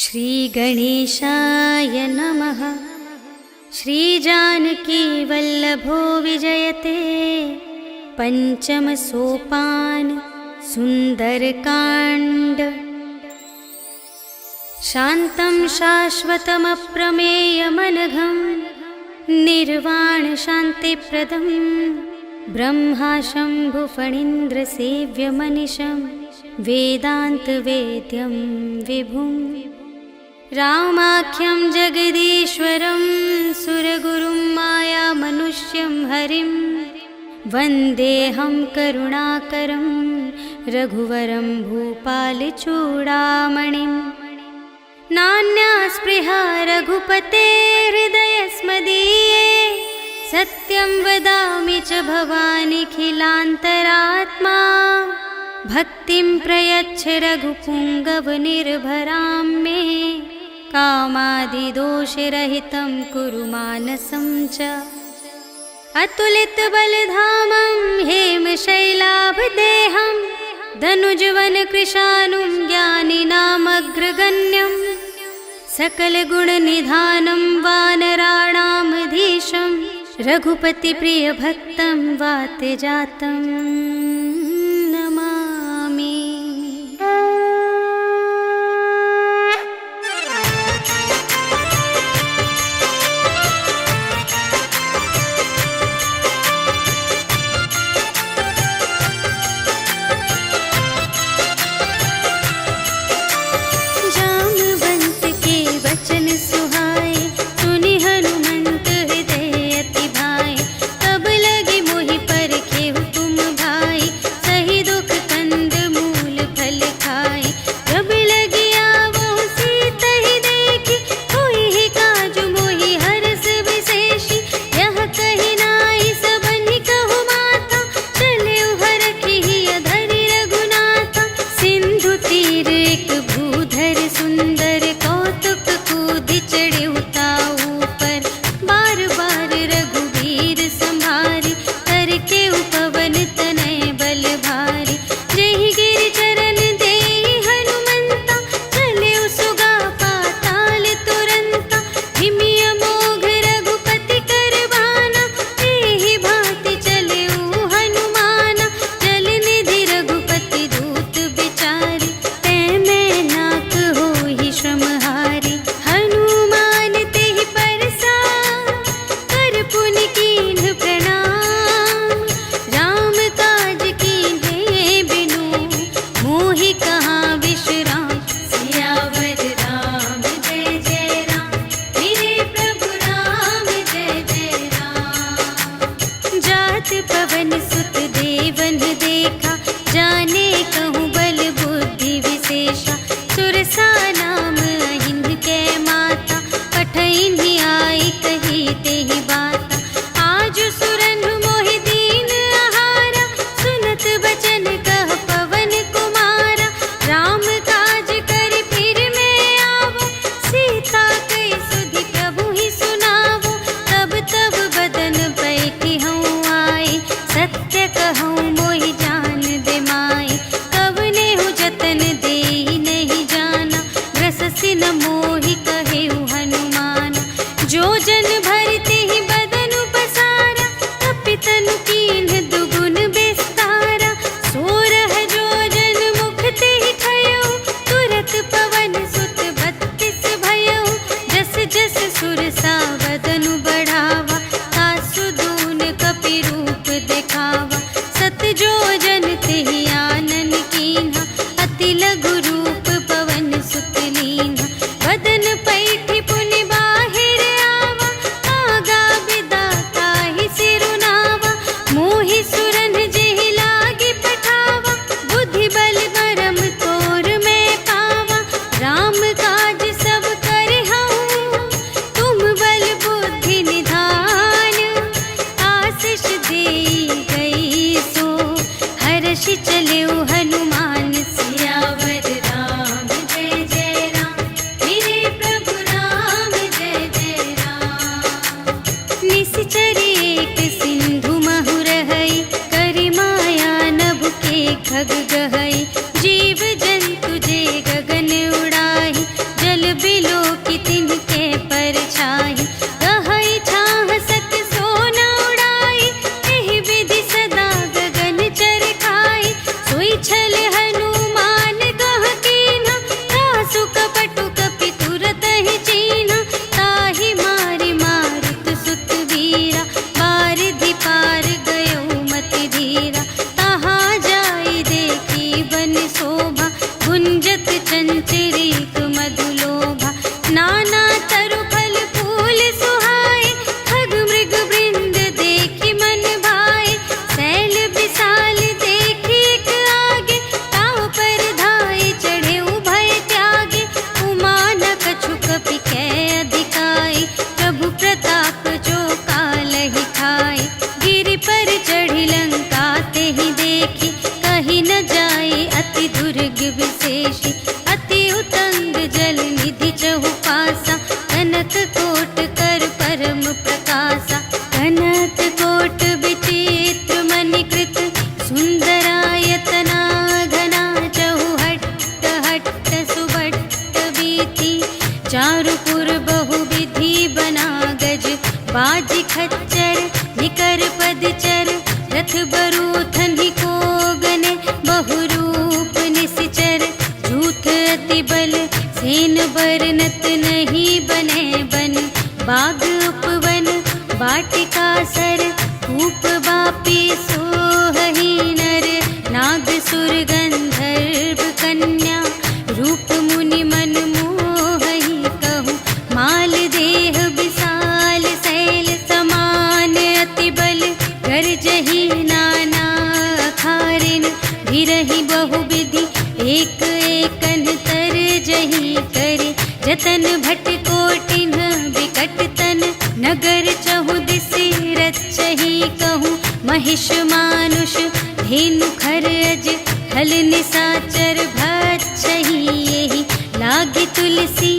श्रीगणेशाय नमः। श्रीजानकी वल्लभो विजयते पंचम सोपान सुंदरकांड। शान्तं शाश्वतमप्रमेयमनघं निर्वाण शान्तिप्रदं ब्रह्मा शम्भुफणीन्द्रसेव्यमनिशं वेदान्तवेद्यं विभुं। रामाख्यं जगदीश्वरं सुरगुरुं मायामनुष्यं हरिं वन्देऽहं करुणाकरं रघुवरं भूपालचूडामणिं। नान्या स्पृहा रघुपते हृदयस्मदीये सत्यं वदामि च भवानिखिलान्तरात्मा। भक्तिं प्रयच्छ रघुपुङ्गवनिर्भरां मे कामादिदोषरहितं कुरु मानसं च। अतुलितबलधामं हेमशैलाभदेहं धनुजवनकृशानुं ज्ञानिनामग्रगण्यं सकलगुणनिधानं वानराणामधीशं रघुपतिप्रियभक्तं वातजातं नमामि। अति लघु रूप पवन सुत लीन्हा। वदन चारुपुर बहुविधि बना गज, बाज खच्चर निकर पदचर, रथ बरूथन ही को गने, बहुरूप निश्चर, झूठ अति बल सेन बरनत नहीं बने बन, बाग उपवन वाटिका सर, कूप बापी सोहहि नर, नाग सुर गंधर्व कन्या, रूप मुनि मन मोहहि कहूँ, माल देह विशाल शैल समान, अति बल गर्जहि नाना अखारिन, भिरहि बहुविधि एक एकन तरजहि करे, जतन भट कोटिन विकट तन, नगर चहुदिसि रचहि कहूँ, महिष मानुष धेनु खर अज, हल निसाचर भक्षहि एहि, लागी तुलसी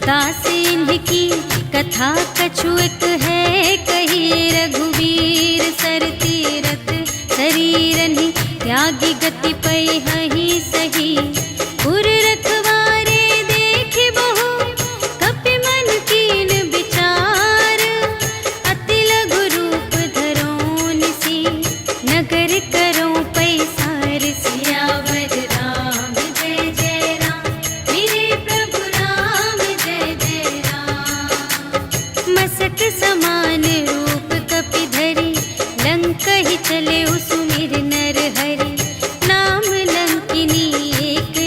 दास इनकी, कथा कछु एक है कही, रघुवीर सर तीरथ शरीरनि, त्यागी गति पैहि सही, पुर रखवारे देखि बहु, कपि मन कीन विचार, अति लघु रूप धरों निसी, नगर करों पैसार, सियावर राम जय जय राम, मेरे प्रभु राम जय जय राम। मसक समान रूप कपि धरि, लंक ही चले सुमिर नर हरि, नाम लंकिनी एक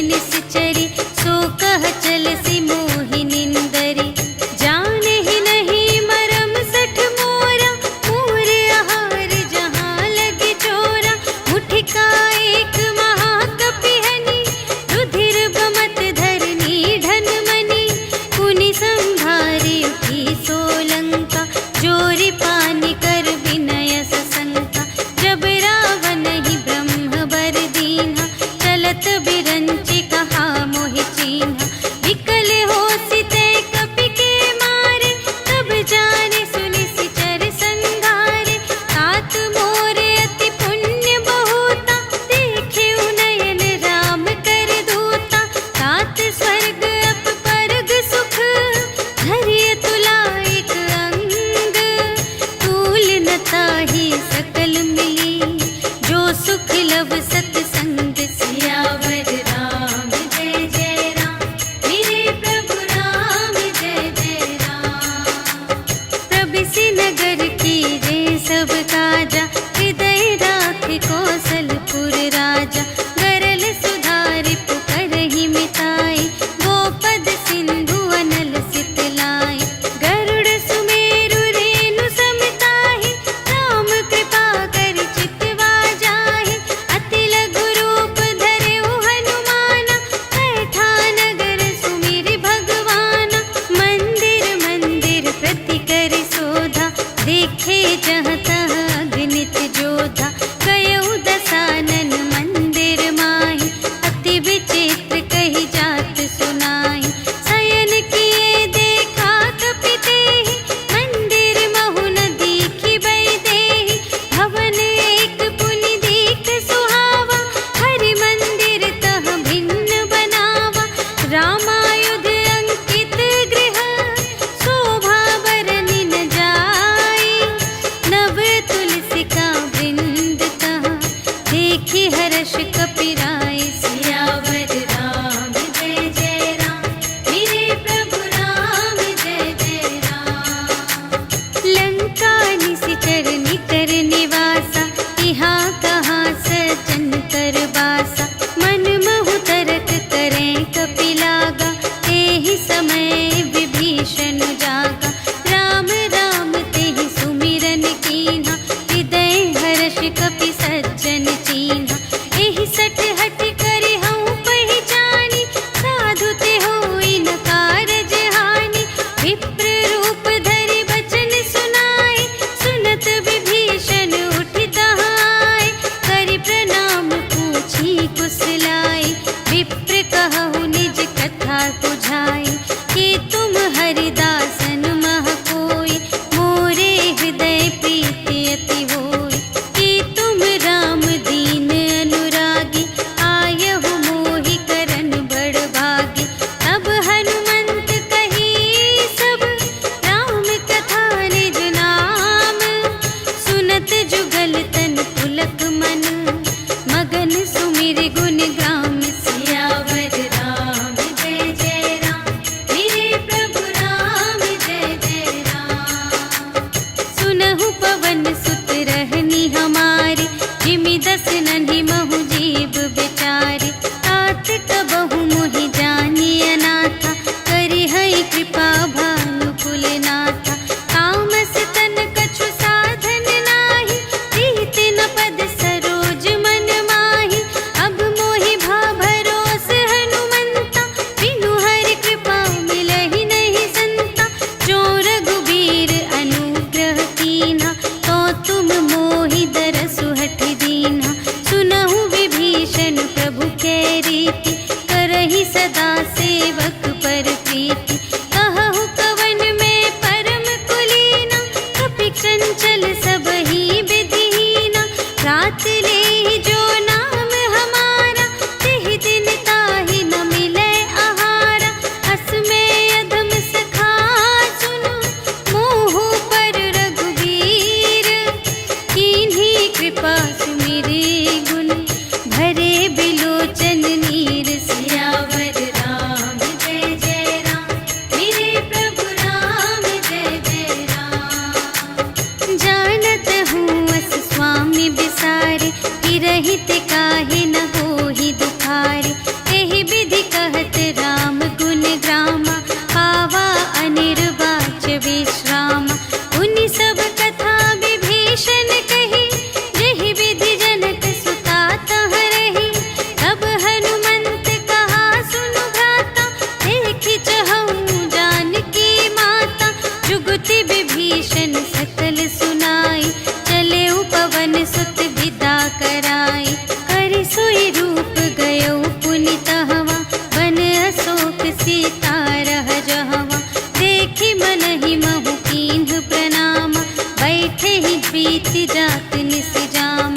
जुगति विभीषण सकल सुनाई, चले पवन सुत विदा कराई। कर सोई रूप गयो पुनि तहवा, बन अशोक सीता रह जहवा। देखी मन ही महु कीन्ह प्रणाम, बैठे ही बीति जात निस जाम।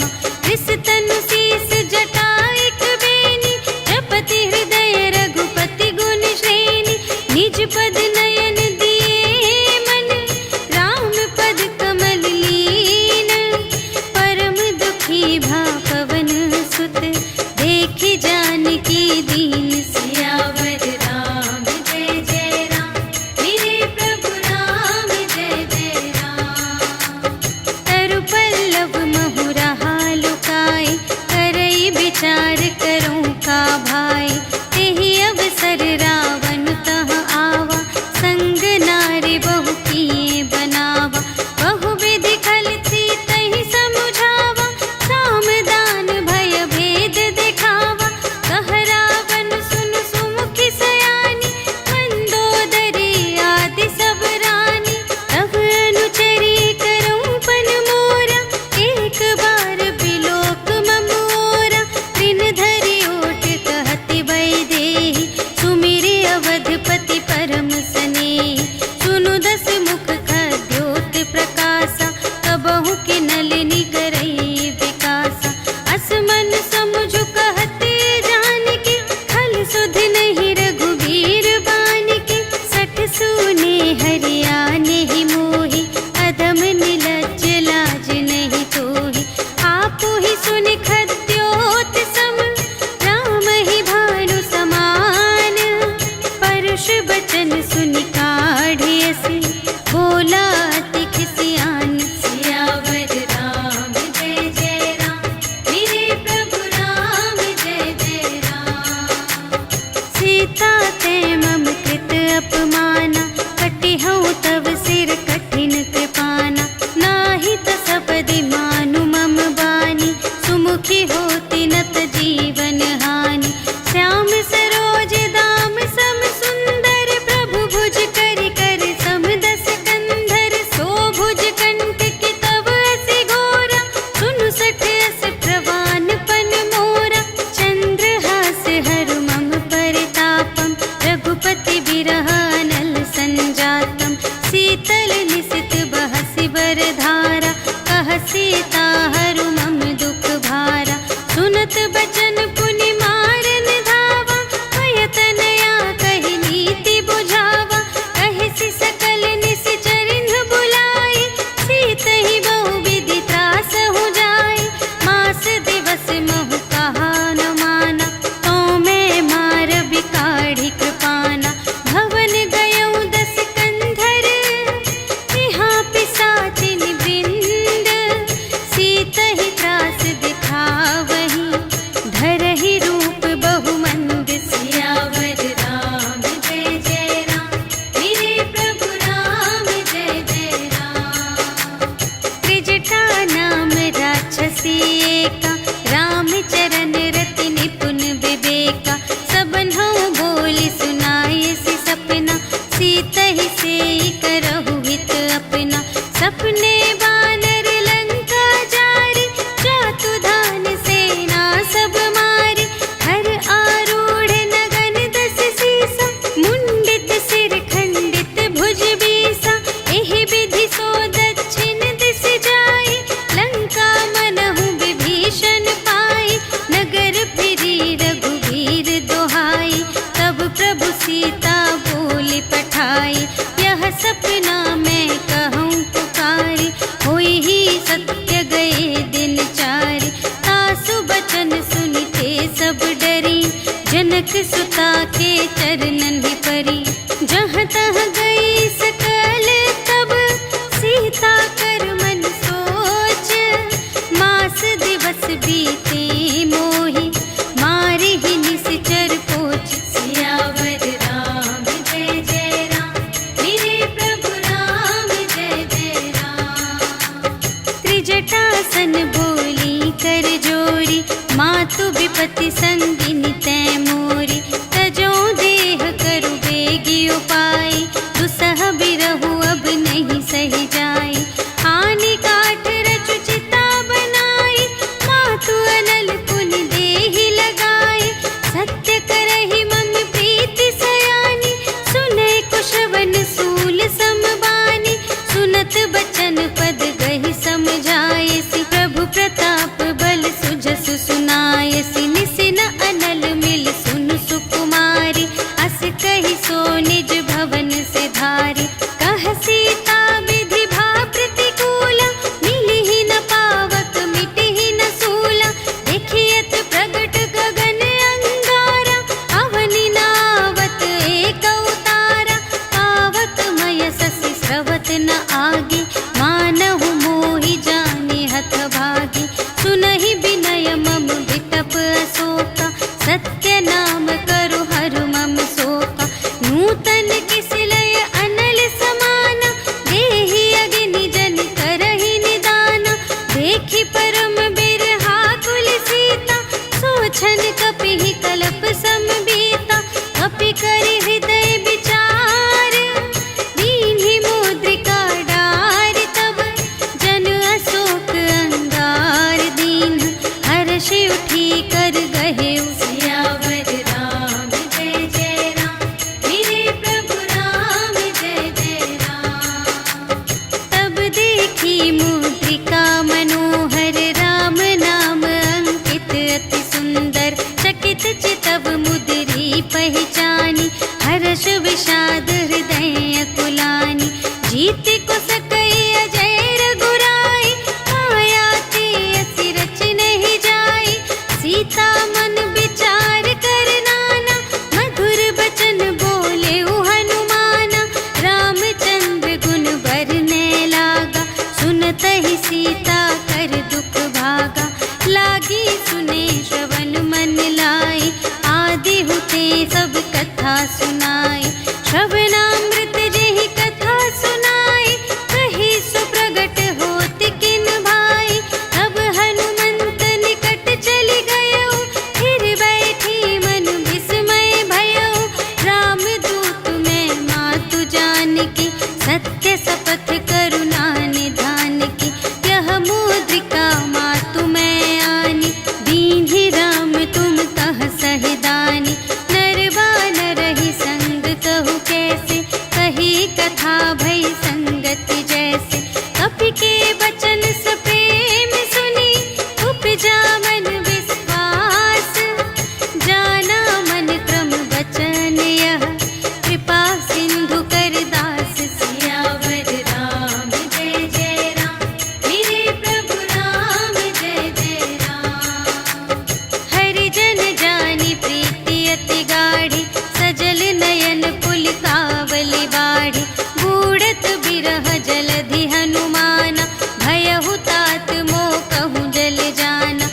रिस तनु शीस जटाइक बेनी, जपति हृदय रघुपति गुण श्रेणी। निज पद नयन दिए मन, राम पद कमल लीन। परम दुखी भा पवन सुत, देखि जानकी दीन। सियावर राम जय जय राम, मेरे प्रभु राम जय जय राम। तरु पल्लव महु रहा लुकाई, करई विचार करूं का भाई। तेहि अवसर रावण तह आवा, संग नारी बहु किए बनावा। बहु विधि खल सीतहि समुझावा, साम दान भय भेद दिखावा। कह रावण सुन सुमुखि सयानी, मंदोदरी आदि सब रानी। तब अनुचरी करऊं पन मोरा, एक बार बिलोक मम ओरा। दिन धरि ओट कहति वैदेही, सुमिरि अवधपति परम स्नेही। सुनु दस मुख खद्योत प्रकाशा, कबहु के नलिनी करई विकासा। असमन समुझ कहते जानकी, खल सुध नहीं रघुबीर बानिकी। सठ सूने हरियाने ही मोही, अधम निलज्ज लाज नहीं तोही। आपो ही सुनि खद्योत सम, राम ही भानु समान। परुष बचन सुनि काढ़ियसि, बोला अति खिसियान। सियावर राम जय जय राम, मेरे प्रभु राम जय जय राम। सीता ते मम कृत अपमाना, कटिहउँ तव सिर कठिन कृपाना। नाही त सपदि मानु मम बानी, सुमुखी होती नत जीवन हानि। श्याम सरोज दाम सम सुंदर, प्रभु भुज कर कर सम दस कंधर। सो भुज कंठ की तब असी घोरा, सुनु सठ अस प्रवान पन मोरा। चंद्रहास हरु मम परितापम, रघुपति बिरह अनल संजातम। शीतल निसित बहसि बरधारा, कह सीता हरु मम दुख भारा। सुनत बचन पुनि मारन धावा, भय तनया कहि नीति बुझावा। कहिसि सकल निशिचरिन बुलाई, सीतहि बहु विधि त्रासहु जाई। मास दिवस महु कहा न माना, तो मैं मारबि काढ़ि कृपाना। भवन गयऊँ दस कंधर, यहाँ पिशाचिन वृंद। सीतहि त्रास दिखावही, धरहि रूप बहुमंद। सियावर राम जय जय राम, मेरे प्रभु राम जय जय राम। त्रिजटा नाम राक्षसी एका, राम चरण रति निपुण विवेका। सबन्हु बोली सुनायसि सपना, सीतहि सेई करहु हित अपना। सपने बानर लंका जारी, जातु धान सेना सब मारी। हर आरूढ़ नगन दस सीसा, मुंडित सिर खंडित भुज बीसा। एहि विधि सो दक्षिण दिस जाई, लंका मनहु विभीषण पाई। नगर फिरी रघुवीर दोहाई, तब प्रभु सीता बोली पठाई। यह सपना मैं कहूँ पुकारी, होई ही सत्य गए दिन चारि। तासु बचन सुनिते सब डरी, जनक सुता के चरणन ही परी। जहाँ तहाँ गई सकल तब, सीता कर मन सोच। मास दिवस बीते मोहि, मारि ही निशिचर पोच। सियावर राम जय जय राम, मेरे प्रभु राम जय जय राम। त्रिजटासन बोली कर जोरी, मातु विपति संगिनी तै मोरी। तजो देह करु बेगी उपाय, दुसह बिरहु अब नहीं मन किसलय अनल समाना, देहि अग्नि जन करहि निदाना। देखि परम बिरहा कुल सीता, सोचन कपिहि कलप समबीता। कपि करि हृदय विचार, दीन्हि मुद्रिका डार। तब जन अशोक अंगार दीन, हर्षि उठी कर गहेउ सियावर राम जय जय राम। मेरे प्रभु राम जय जय राम। तब देखी मुद्रिका मनोहर, राम नाम अंकित अति सुंदर। चकित चितव मुद्री पहचानी, हर्ष विषाद हृदय अकुलानी। जीति को सकई अजय रघुराई, माया ते असि रच नहीं जाई। सीता मन विचार कर नाना, मधुर बचन बोले हनुमाना। रामचंद्र गुण बरने लागा, सुनतहि सीता कर दुख भागा। लागी सुने श्रवण मन लाई, आदि हुते सब कथा सुनाई। श्रवणामृत जेहि कथा सुनाई, कही सो प्रगट होत किन भाई। तब हनुमंत निकट चली गयो, फिर बैठी मन विस्मय भयो। रामदूत मैं मातु जानकी, सत्य शपथ करुणा निधान की। यह मुद्रिका मातु मैं आनी, दीन्हि राम तुम कह सहिदानी। नर बानर ही संग कहु कैसे, कही कथा भई संगति जैसे। कपि के बचन सप्रेम सुनी, उपजा मन विश्वास। जाना मन क्रम बचन यह, कृपा सिंधु कर दास। सियावर राम जय जय राम। मेरे प्रभु राम जय जय राम। हरिजन जानी प्रीति अति गाढ़ी, सजल नयन पुलिकावली बाढ़ी। बूढ़त बिरह जलधि हनुमाना, भयहु तात मोह कहूँ जल जाना।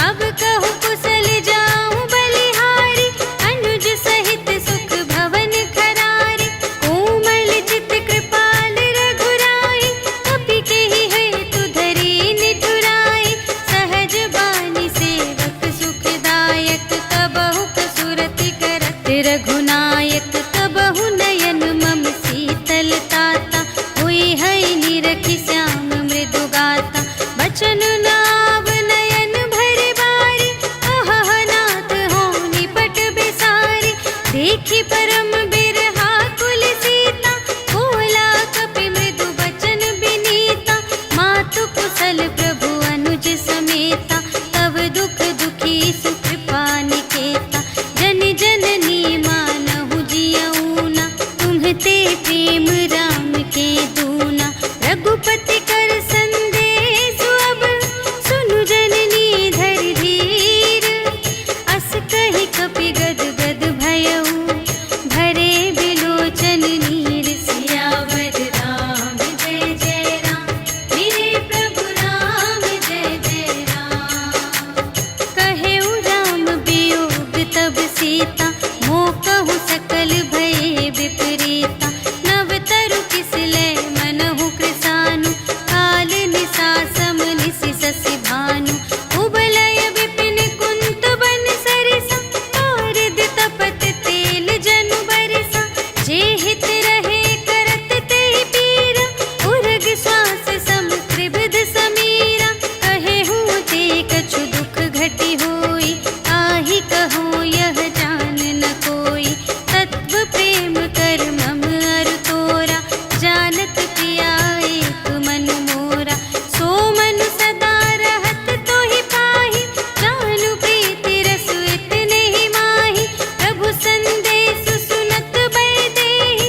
अब कहूँ कुशल जाऊँ बलिहारी, अनुज सहित सुख भवन खरारी। कोमल चित कृपाल रघुराई, कपि केहि हेतु धरी निठुराई। सहज बानी सेवक सुखदायक, कबहु कसुरति करत रघुनायक। कबहु नयन मम शीतल ताता, हुई है निरखि श्याम मृदु गाता। बचन नाव नयन भर बारी, अहह नाथ हो निपट बिसारी। देखी परम बिरहा कुल सीता, बोला कपि मृदु बचन बिनीता। मातु कुशल प्रभु अनुज समेता, तब दुख दुखी सुकृपा निकेता। जन जननी मानहु जियऊना, तुम्हते प्रेम राम के दूना। रघुपति कर संदेश अब, सुनु जननी धर धीर। अस कहि कपि गद गद भयऊ, भरे बिलोचन नीर। सियावर राम जय जय राम। मेरे प्रभु राम जय जय राम। कहेउ राम वियोग तब सीता, मोह कहु सकल भये विपरीता। नव तरु किसलय मनहु कृसानु, काल निसा सम निसि शशि भानु। उबलय विपिन कुंत बन सरिसा, पारिद तपत तेल जनु बरसा। जे हित रहे करत तेहि पीरा, उर्ग श्वास सम त्रिविध समीरा। कहेहु ते कछु दुख घटी होई, आहि कहूँ यह जान न कोई। तत्व प्रेम कर मम अरु तोरा, जानत पिया एक मन मोरा। सो मन सदा रहत तोहि पाहि, जानु प्रीति रसु इतने ही माहि। प्रभु संदेश सुनत बै देहि,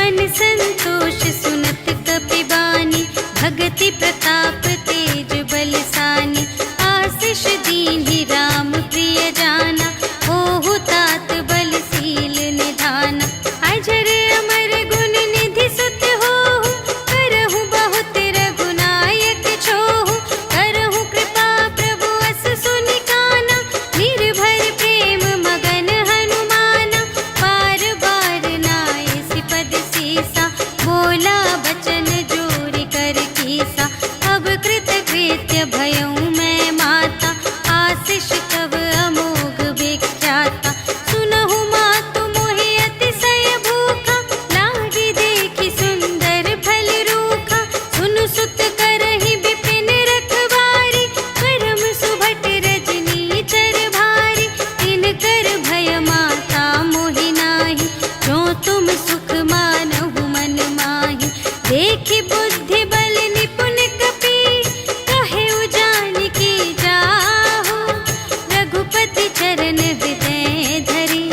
मन संतोष सुनत कपिबानी, भगति प्रताप तेज बलसानी। आशीष दीन्हि राम प्रिय जाना, होहु तात बलशील निधाना। अजर अमर गुण निधि सुत होहु, करहु बहुत रघुनायक छोहु। करहु कृपा प्रभु अस सुनि काना, निर्भर प्रेम मगन हनुमाना। बार बार नाय सिपद सीसा, बोला बचन जोरि कर कीसा। अब कृत कृत्य भयउ मैं माता, आशीष तब अमोघ विख्याता। सुनहु मातु मोहि अतिशय भूखा, लागी देखि सुंदर फल रूखा। सुनु सुत करहि विपिन रखवारी, परम सुभट रजनी चर भारी। तिनकर भय माता मोहि नाही, जो तुम सुख मानहु मन माही। देखि बुद्धि बल निपुण कपि, कहे जानकी जाहु। रघुपति चरण हृदय धरि,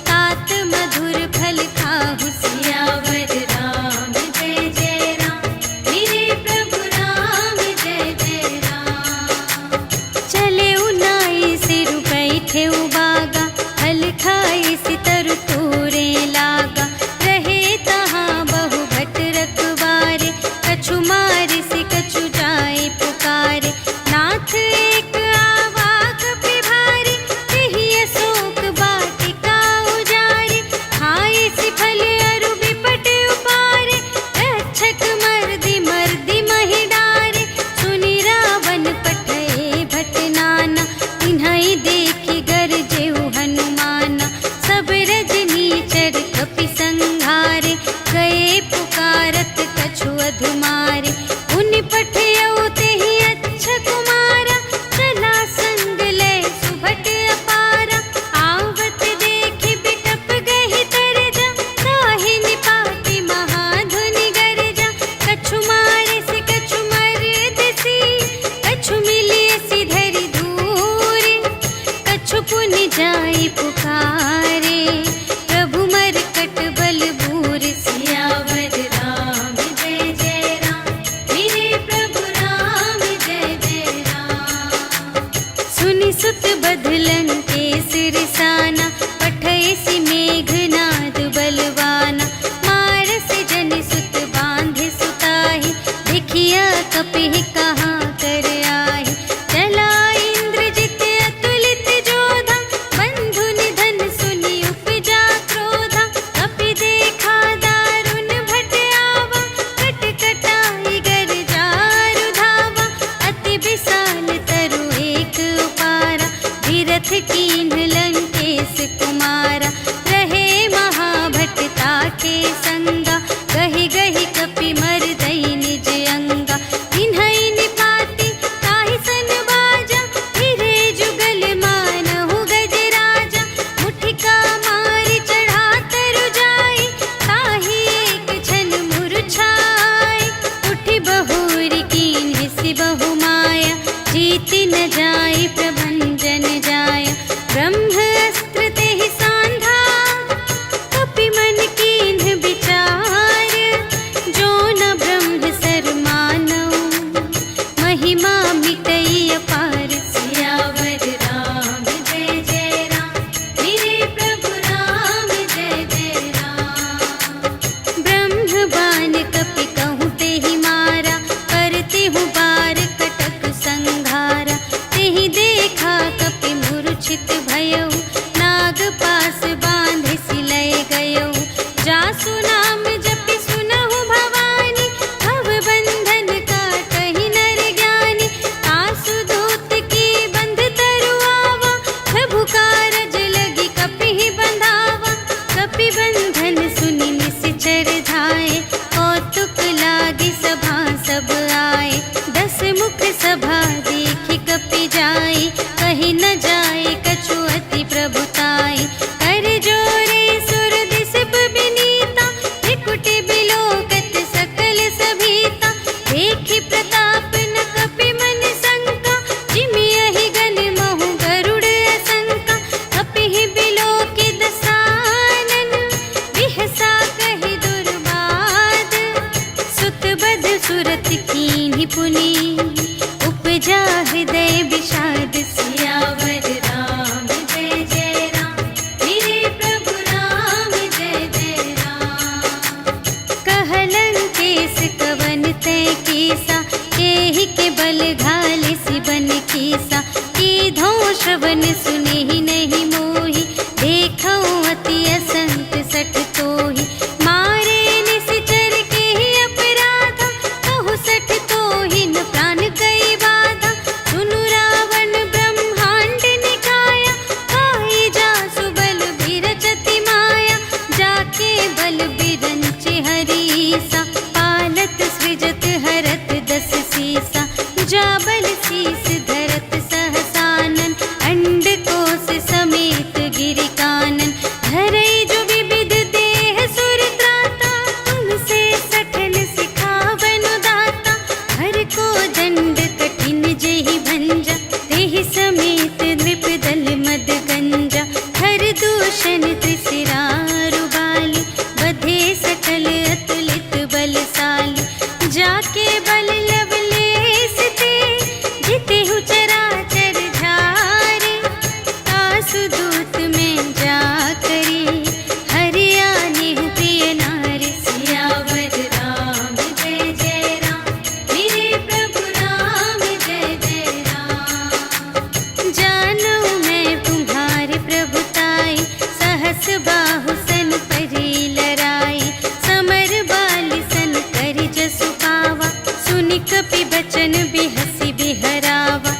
तात मधुर फल खाहु। सियावर राम जय जय राम, मेरे प्रभु राम जय जय राम। चले उनाई सिरु बैठे उबागा, फल खाई सितरु तोरे लागा। रहे तहाँ बहु भट रखवारे, कछु मारिसि कछु जाए पुकारे। नाथ एक आवा कपि भारी, तेहि अशोक वाटिका उजारी। खाए सि फल अरु बिपट उपारे, रक्षक मर्दि मर्दि महि डारे। सुनि रावण पठए भट नाना, तिन्हइ देखि गरजेउ हनुमाना। सब रजनी चर कपि संघारे, गए पुकारत कछु अधुमारे। उनि पठयउ तेहि अच्छा कुमारा, चला संग लय सुभट अपारा। आवत देखि बिटप गहि तरजा, ताहि निपाति महाधुनि गरजा। कछु मारिसि कछु मरदिसि, कछु मिलियसि धरि धूरे। कछु पुनि जाई पुकारे, प्रभु मरकट बल बूरे। सियावर राम जय जय सुरत कीन्ही पुनि उपजा हृदय विषाद सियावर राम जय जय राम मेरे प्रभु राम जय जय राम। कहलन केस कवन तय केसा एहि के बल घाले सिबन केसा कीधो श्रवण सुने ही नहीं मोहि देखो अति असंत सठ तोहि मारे निश्चर के ही अपराधा कहु सठ तोहि न प्राण गई बाधा सुनु रावण ब्रह्मांड निकाया काई जासु बल बिरचति माया जाके बल बिरंचे हरीसा पालत सृजत हरत दस सीसा जा बल शीस धरत सहसानन अंड कोश समेत गिरि कानन धरई जो विविध देह सुर त्राता तुमसे सठन सिखावन दाता हर को दंड कठिन जेहि भंजा तेहि समेत नृप दल मद गंजा हर दूषण त्रिशिरारु बाली बधे सकल अतुलित बलशाली जाके बल लवलेस ते जितेहु चराचर झारे आसु दूत में जा करी हरियाणि प्रिय नारी सियावर राम जय जय राम मेरे प्रभु राम जय जय राम। जानो मैं तुम्हारे प्रभुताई सहस बाहु सन परी लराई समर बाली सन करि जसु पावा सुनि कपि बचन बिहसी बिहरावा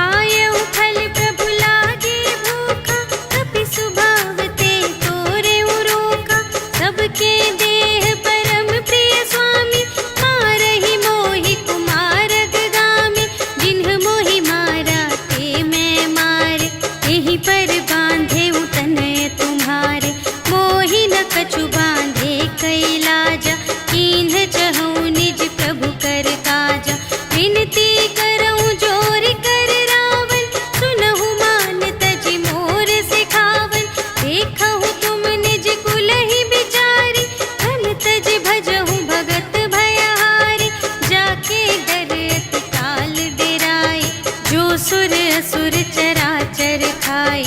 आयउ फल प्रभु लागे भूखा कपि सुभाव ते तोरे रोका सबके देह परम प्रिय स्वामी मारहि मोहि कुमार गामी जिन्ह मोहि मारा ते मैं मारे यही पर बांधे तनय तुम्हारे मोहि न कछु बांधे कैलाजा कीन्ह चहु निज प्रभु कर काजा विनती करऊं जोर कर रावण सुनहु मान तजि मोर सिखावन देखहु तुम निज कुलहि बिचारी धन तजि भजहु भगत भयहारी जाके डर अति काल डेराए जो सुर असुर चराचर खाए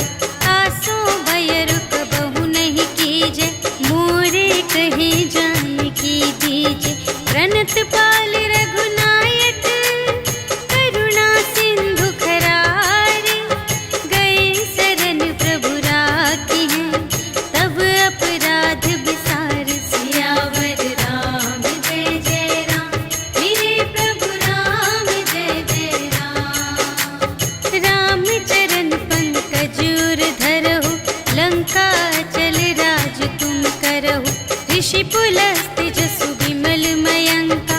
आसो भय रुक बहु नहीं कीजे मोरे कहे जान की दीजे प्रणत पाल रघुनायक करुणा सिंधु खरारे गए शरण प्रभु राखी हैं तब अपराध विसार सियावर राम जय जय राम मेरे प्रभु राम जय जय राम। राम चरण पंकज उर धरहु लंका चल राज तुम करहु ऋषि पुलस्त्य जसु विमल मयंका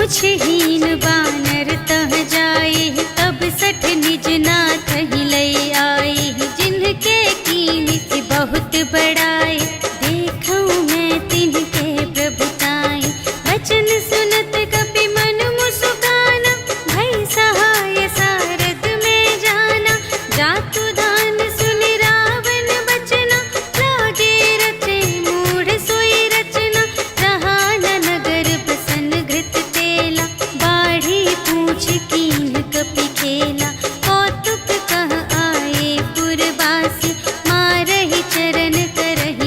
पूछहीन बानर तह जाए, तब सठ निज नाथ ही लई आए। जिनके कीन से बहुत बड़ाए, देखूं मैं तिनके प्रभुताई। वचन सुनत कपि मन मुस्काना, भई सहाय सारद में जाना। जातु दान सुनि रावण बचना, लागे रचे मूढ़ सोई रचना। रहा न नगर बसन घृत तेला, बाढ़ी पूछ कीन कपि खेला। कौतुक कह आए पुरवासी, मारहि चरण करहि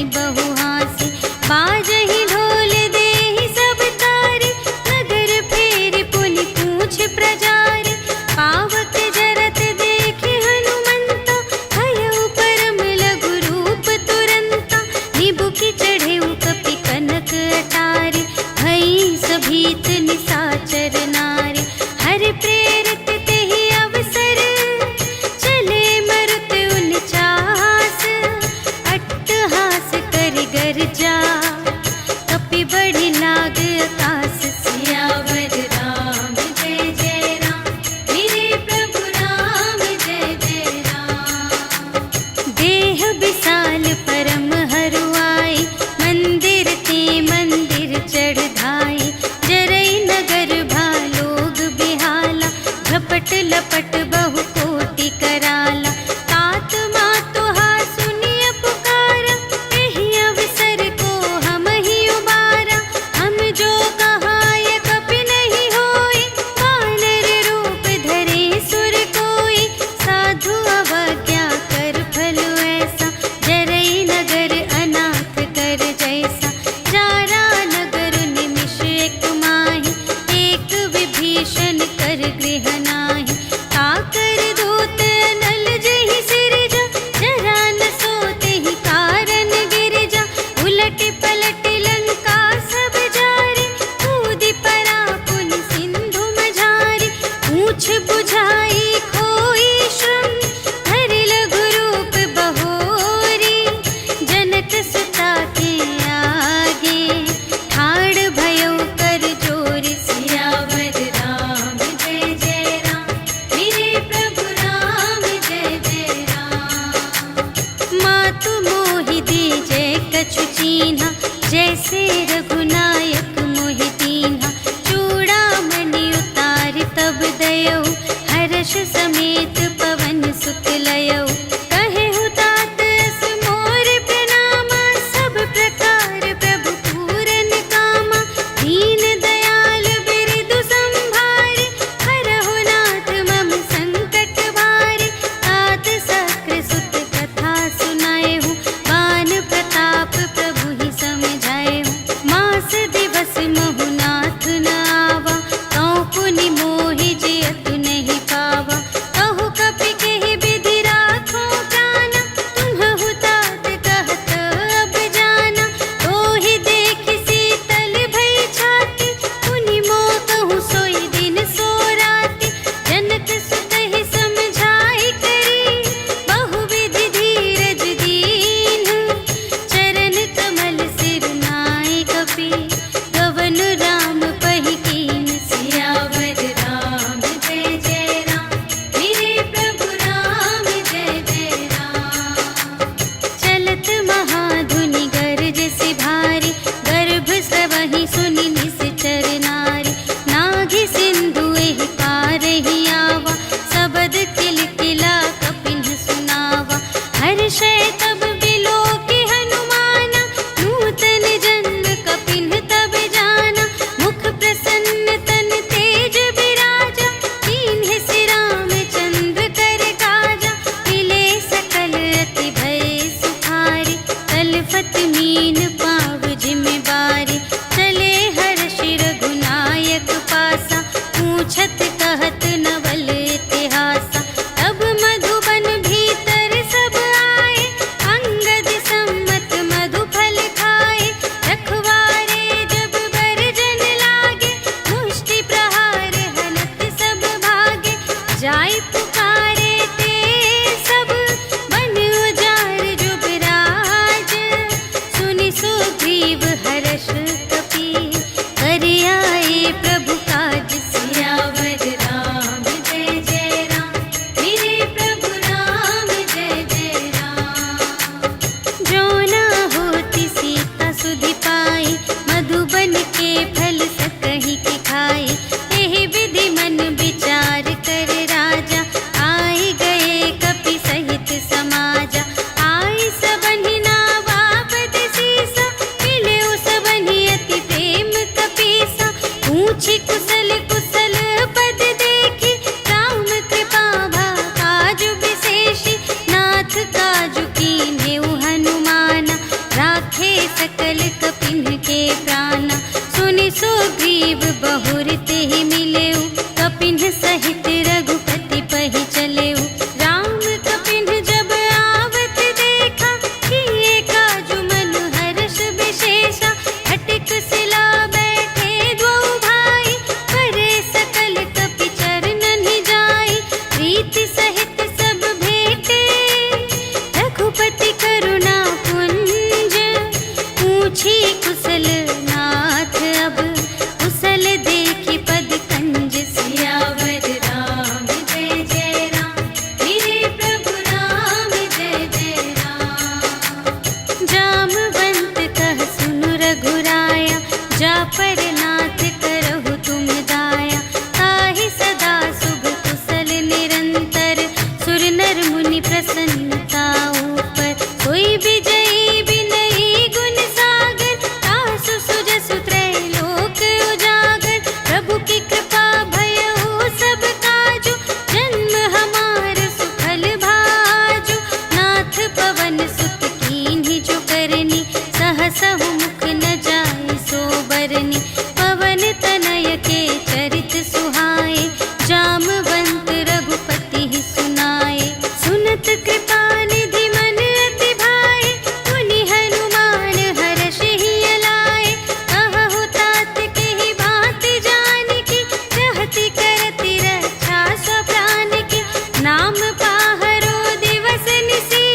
कपि कृपा भयउ सब काजु, जन्म हमार सुफल भाजु। नाथ पवन सुत कीन्हि जो करनी, सहसहु मुख न जाय सो बरनी। पवन तनय के चरित सुहाए, जामवंत रघुपति ही सुनाए। सुनत कृपा निधि मन अति भाए, मुनि हनुमान हर्षि लाए। कहहु तात के ही भांति जानकी, रहति करति रक्षा स्व प्राण की। नाम पाहरो दिवस निसी,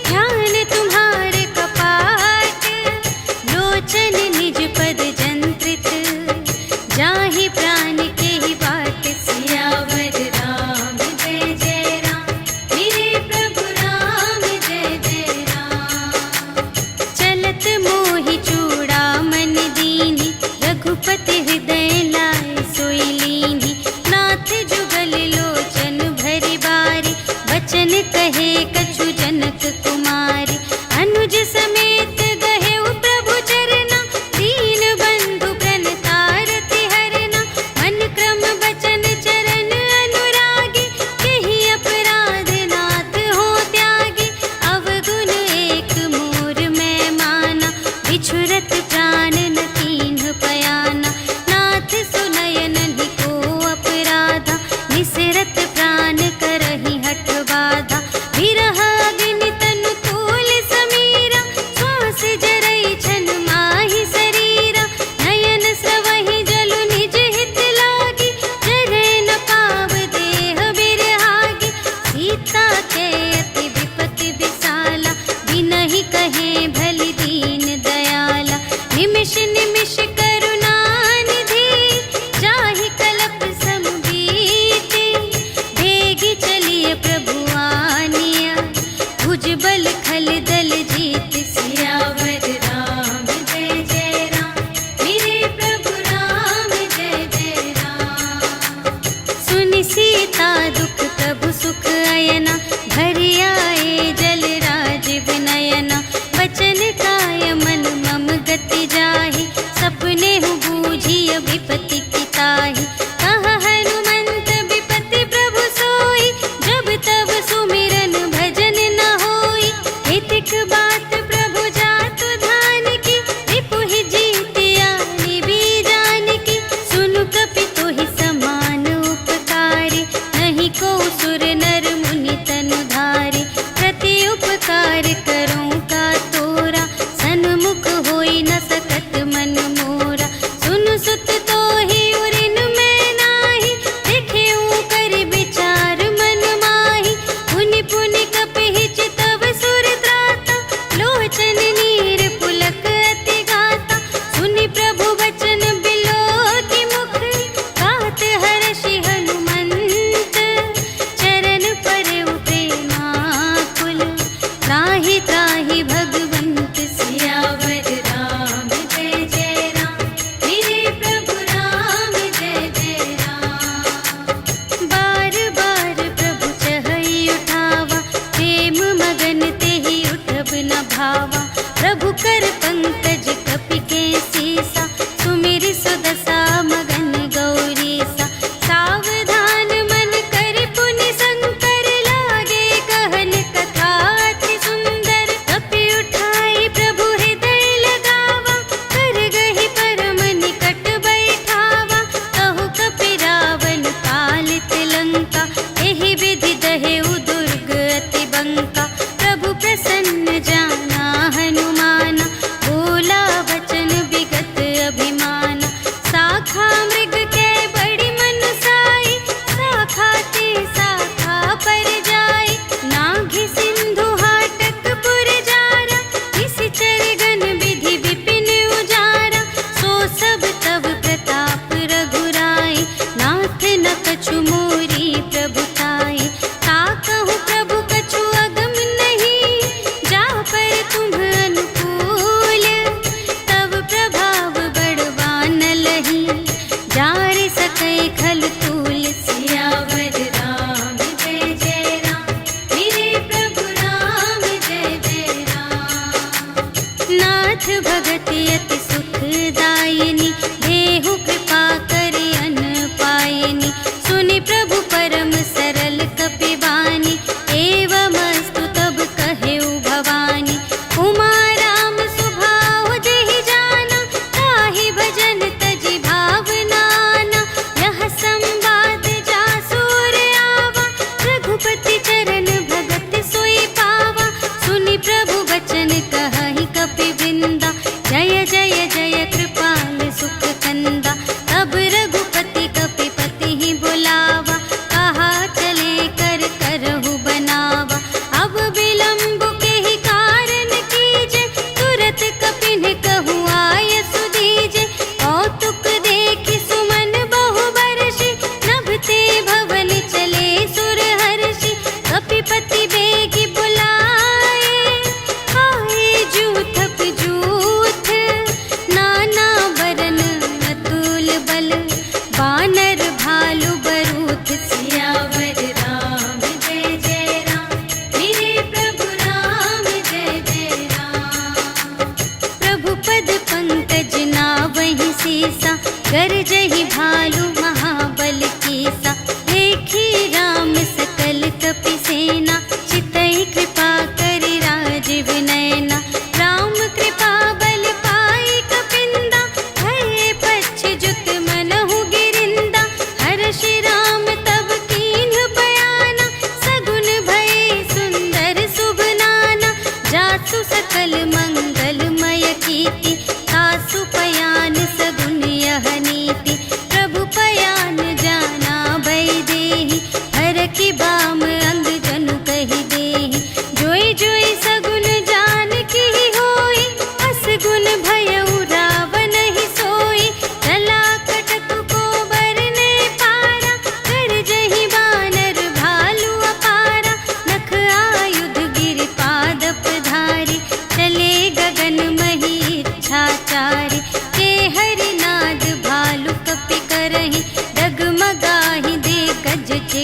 ध्यान तुम्हारे कपाट। लोचन निज पद जंत्रित, जाहि प्राण के ही बाट। सियावर राम जय जय राम, मेरे प्रभु राम जय जय राम। चलत मोहि चूड़ामन दीन्हि, रघुपति हृदय लाए सोई लीन्हि। नाथ जुगल लोचन भरि बारी, बचन कहे कछु जनक कुमारी। अनुज समेत गहेउ प्रभु चरना, दीन बंधु प्रणतारति हरना। मन क्रम बचन चरण अनुरागी, केहि अपराध नाथ हो त्यागी। अवगुण एक मोर मैं माना, बिछुरत प्राण न कीन्ह पयाना। नाथ सुनय नहि को अपराधा, निसिरत प्राण करहि हठ बाधा। विरह अग्नि तनु तूल समीरा, श्वास जरई छन माहि शरीरा। नयन स्रवहि जलु निज हित लागी, जरय न पाव देह बिरहागी। सीता के अति विपति विसाला, बिनहि कहे भलि दीन दयाला। निमिष निमिष करुणा निधि, जाहि कलप सम बीति। भेगी चलिए प्रभु आनिया, भुजबल खल दल जीत। सियावर राम जय जय राम, मेरे प्रभु राम जय जय राम। सुनि सीता दुख प्रभु सुख अयना, भरि आए जल राज विनयना। बचन काय मन मम गति जाहि, सपने हूँ बूझिय विपति की ताहि। कहा हनुमंत विपति प्रभु सोई, जब तब सुमिरन भजन न होई। हितिक बात प्रभु जातु ध्यान की, रिपुहि जीतिया निबी जानकी। सुनु कपि तोहि समान उपकारी, नहीं को सुर नर मुनि तनु धारी। प्रति उपकार करूं का तोरा, सन्मुख होई न सकत मन मोरा। सुनु सुत तोहि उरिन मैं नाही, देखेऊं कर विचार मन माही। पुनि पुनि कपिहि चितव सुर त्राता, लोचन नीर पुलक अति गाता। सुनि प्रभु वचन बिलोकि मुख, गात हर्षि हनुमंत। चरण परउ प्रेमाकुल, त्राहि त्राहि भगवंत। सियावर राम जय जय राम, मेरे प्रभु राम जय जय राम। बार बार प्रभु चहई उठावा, प्रेम मगन तेहि उठब न भावा। प्रभु कर पंकज कपि के सीसा, सुमिरि सुदशा मगन गौरीसा। सावधान मन करि पुनि शंकर, लागे कहन कथा अति सुंदर। कपि उठाई प्रभु हृदय लगावा, कर गहि परम निकट बैठावा। कहु कपि रावण पालित लंका, एहि विधि दहेउ दुर्ग अति बंका। प्रभु प्रसन्न जाना हनुमाना, बोला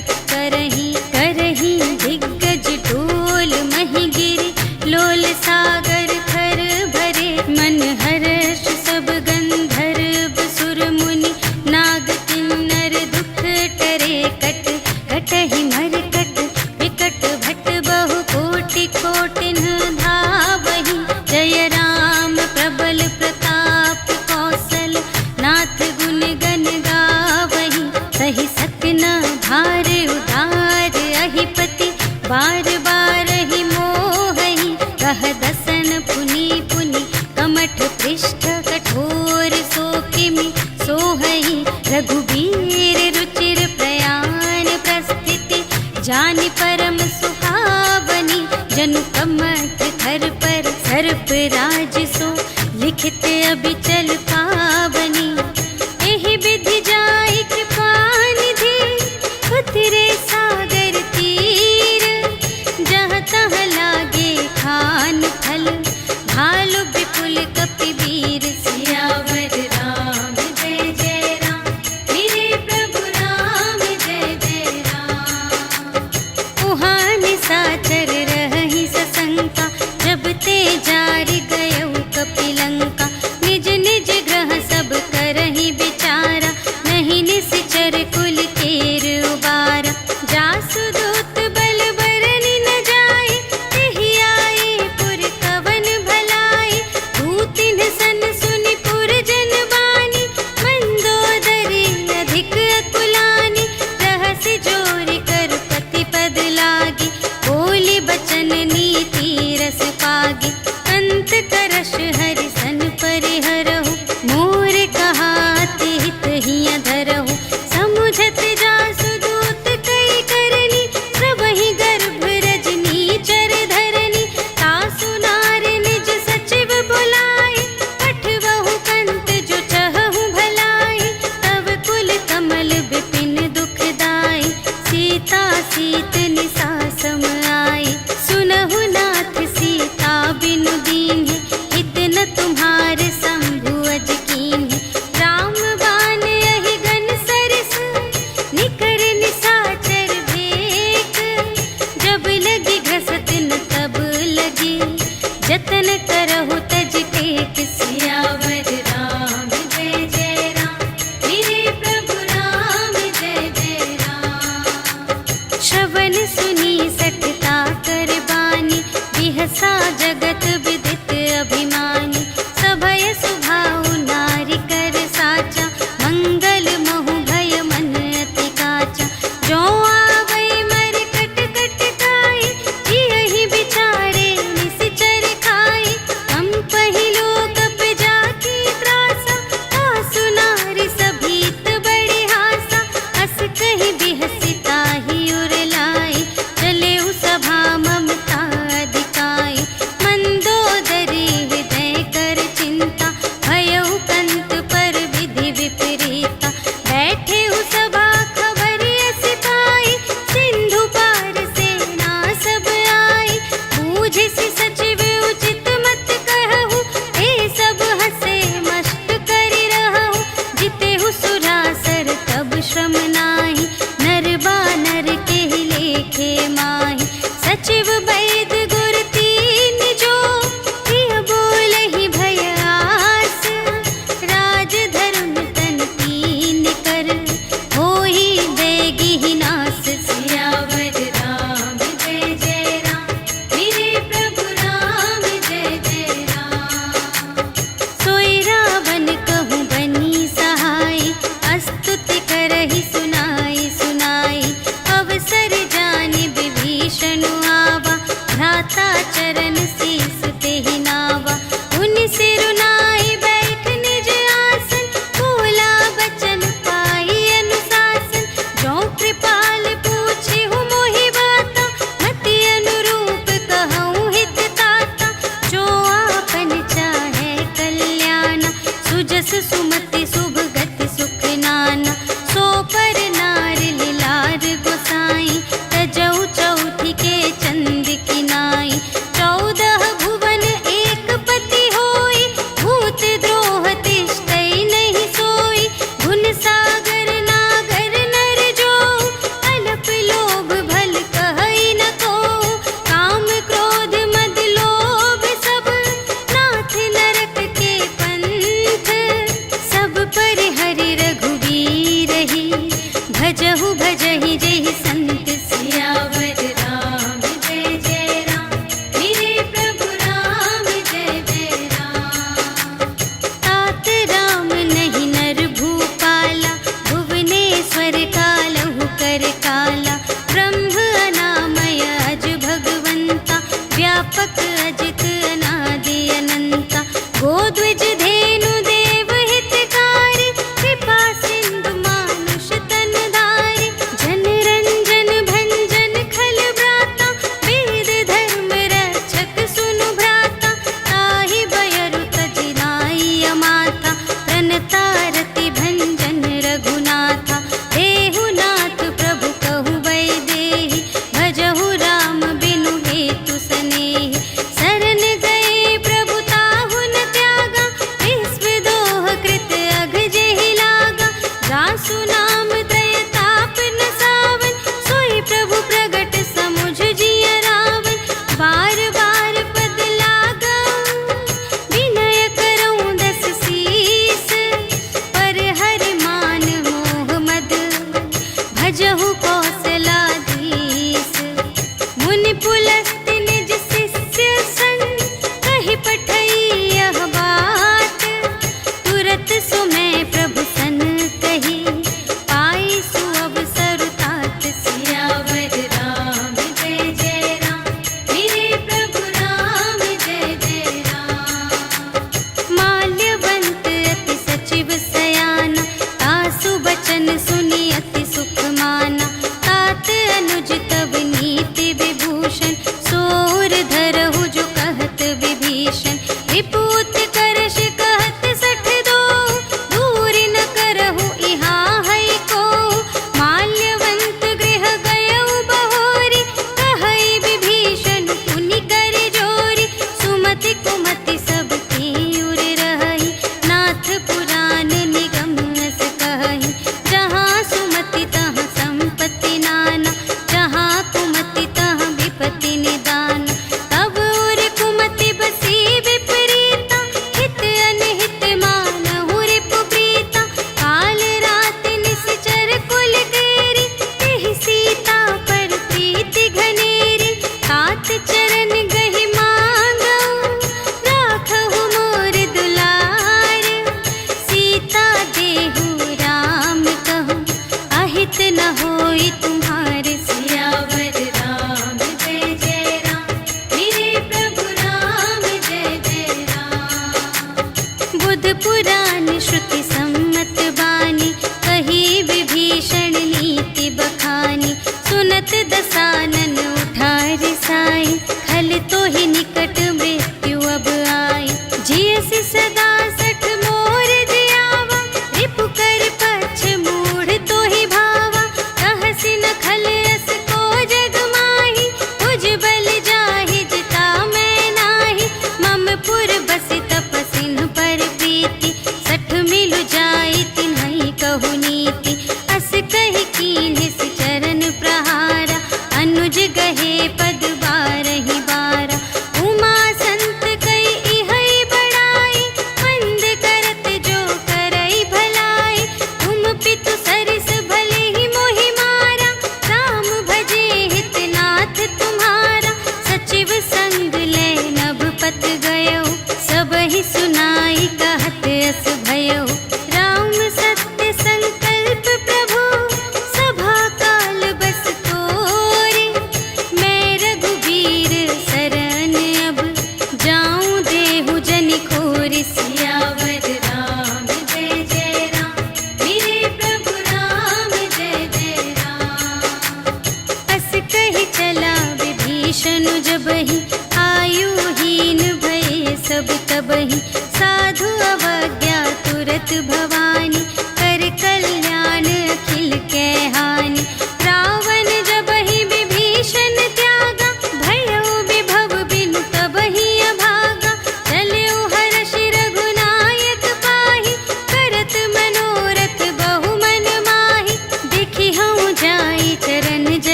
कार्तिक करही करही दिग्गज डोल मही गिरी लोल सागर थर भरे मन हर्ष सब गंधर्व सुर मुनि नाग किन्नर दुख टरे कट कटहि मरकट विकट भट बहु कोटि कोटिन धावहि जय राम प्रबल प्रताप कौशल नाथ गुण गण गावहि सही सकन भार उदार अहिपति बार बार ही मोहहि कह दसन पुनि पुनि कमठ पृष्ठ कठोर सो किमि सोहहि रघुबीर रुचिर प्रयाण प्रस्थिति जानि परम सुहावनी जनु कमठ धर पर सर्प राज सो लिखित अबिचल पावनी एहि विधि जाय कृपा निधि उतरे सागर तीर जहाँ तहाँ लागे खान फल भालु विपुल कपि वीर सियावर राम जय जय राम मेरे प्रभु राम जय जय राम उहाँ निशाचर रहहि सशंका जब ते जारि गयउ कपिलंका निज निज ग्रह सब करहि विचारा नहीं निश्चर कुल केर उबारा जासु दूत बल बरनि न जाय तेहि आए पुर कवन भलाई दूतिन सन सुनि पुर जन बानी मंदोदरी अधिक अकुलानी रहसि जोरि कर पति पद लागी बोली बचन नीति रस पागी अंत करश हरि सन परिहरहु मोर कहाति हित हिय धरहु समुझत जासु दूत कई करनी प्रभहि गर्भ रजनी चर धरनी तासु नार निज सचिव बुलाए पठवहु कंत जो चहहु भलाई तब कुल कमल विपिन दुखदाई सीता सीत निसा सम आई सुनहु नाथ सीता बिनु दीन्हि हित न तुम्हारे शंभु अज कीन्हि राम बाण यहि गन सरस निकर निशाचर भेक जब लगी घसत न तब लगी जतन करहु तज टेक सियावर राम जय जय राम मेरे प्रभु राम जय जय राम श्रवण सुनी सठता कर बानी बिहसा जगत विदित अभिमानी सभय सुभाउ नारी कर साचा मंगल महु भय मन अति काचा जो आवै मर कट कट खाई जियहि विचारे निश्चर खाई हम पहिलो कप जाकी त्रासा तासु नारी सभीत बड़ी हासा अस कहि बिहसी ताहि उर लाई चले उ सभा ममता अधिकाई मंदोदरी हृदय कर चिंता भयउ कंत पर विधि विपरीता बैठे उ सभा खबर अस पाई सिंधु पार सेना सब आई बूझिसि सचिव उचित मत कहु ए सब हसे मस्त करि रहु जितेहु सुरासर तब श्रम नाही नर बानर केहि लेखे माहि सचिव वैद गुर तीन जो प्रिय बोलहि भय आस राज धर्म तन तीन कर होहि देगी ही नास सियावर राम जय जय राम मेरे प्रभु राम जय जय राम सोई रावण कहूँ बनी सहाय अस्तुति करहि सुना भजहु भजहि जेहि संत सियावर राम जय जय राम मेरे प्रभु राम जय जय राम। तात राम नहीं नर भूपाला भुवनेश्वर कालहु कर काला ब्रह्म अनामय अज भगवंता व्यापक अजित अनादि अनंता गोद्विज धेनु देव हितकारी कृपा सिंधु मानुष तन धारी जन रंजन भंजन खल भ्राता वेद धर्म रक्षक सुनु भ्राता ताहि बयरु तजिनाई अमाता प्रणतारति भंजन रघुनाथा देहुनाथ प्रभु कहु वैदेही भजहु राम बिनु हेतु सनेही शरण गए प्रभु ताहु न त्यागा विश्वदोह कृत अघ जेहि लागा जासु नाम त्रय ताप न सावन सोई प्रभु प्रगट समुझ जिय रावण बार बार पद लागा विनय करऊं दस शीस पर हरि मान मोह मद भजहु कौशलाधीश मुनि पुलस्त्य निज शिष्य सन कहि पठई यह बात तुरत सुमय प्रभु सन कही पाई सुअवसर तात सियावर राम जय जय राम मेरे प्रभु राम जय जय राम। माल्यवंत अति सचिव सयाना तासु बचन सुनि अति सुख माना तात अनुज तब नीति विभूषण सोर धरहु जो कहत विभीषण विपूत करश कहत सठ दो दूर न करहु इहाँ है को माल्यवंत गृह गयउ बहोरी कहई विभीषण पुनि कर जोरी सुमति कुमति सब की उर रही नाथ पुराण निगम अस कहई जहाँ सुमति तहाँ संपत्ति नाना जहाँ कुमति तहाँ विपत्ति निदान तब उर कुमति बसी विपरीता हित अनहित मानहु रिपु प्रीता काल रात निश्चर कुल केरी तेहि सीता पर प्रीति घनेरी तात चरण गहि मांगऊ राखहु मोर दुलार सीता देहु राम कहूँ अहित न होई तुम्हारे सियावर राम जय जय राम मेरे प्रभु राम जय जय राम। बुध पुराण श्रुति सम्मत बानी कही विभीषण नीति बखानी सुनत दसानन उठार साई खल तो ही निकट मृत्यु अब आई जियसि सदा सठ मोर जियावा रिपु कर पक्ष मूढ़ तो ही भावा कहसि न खल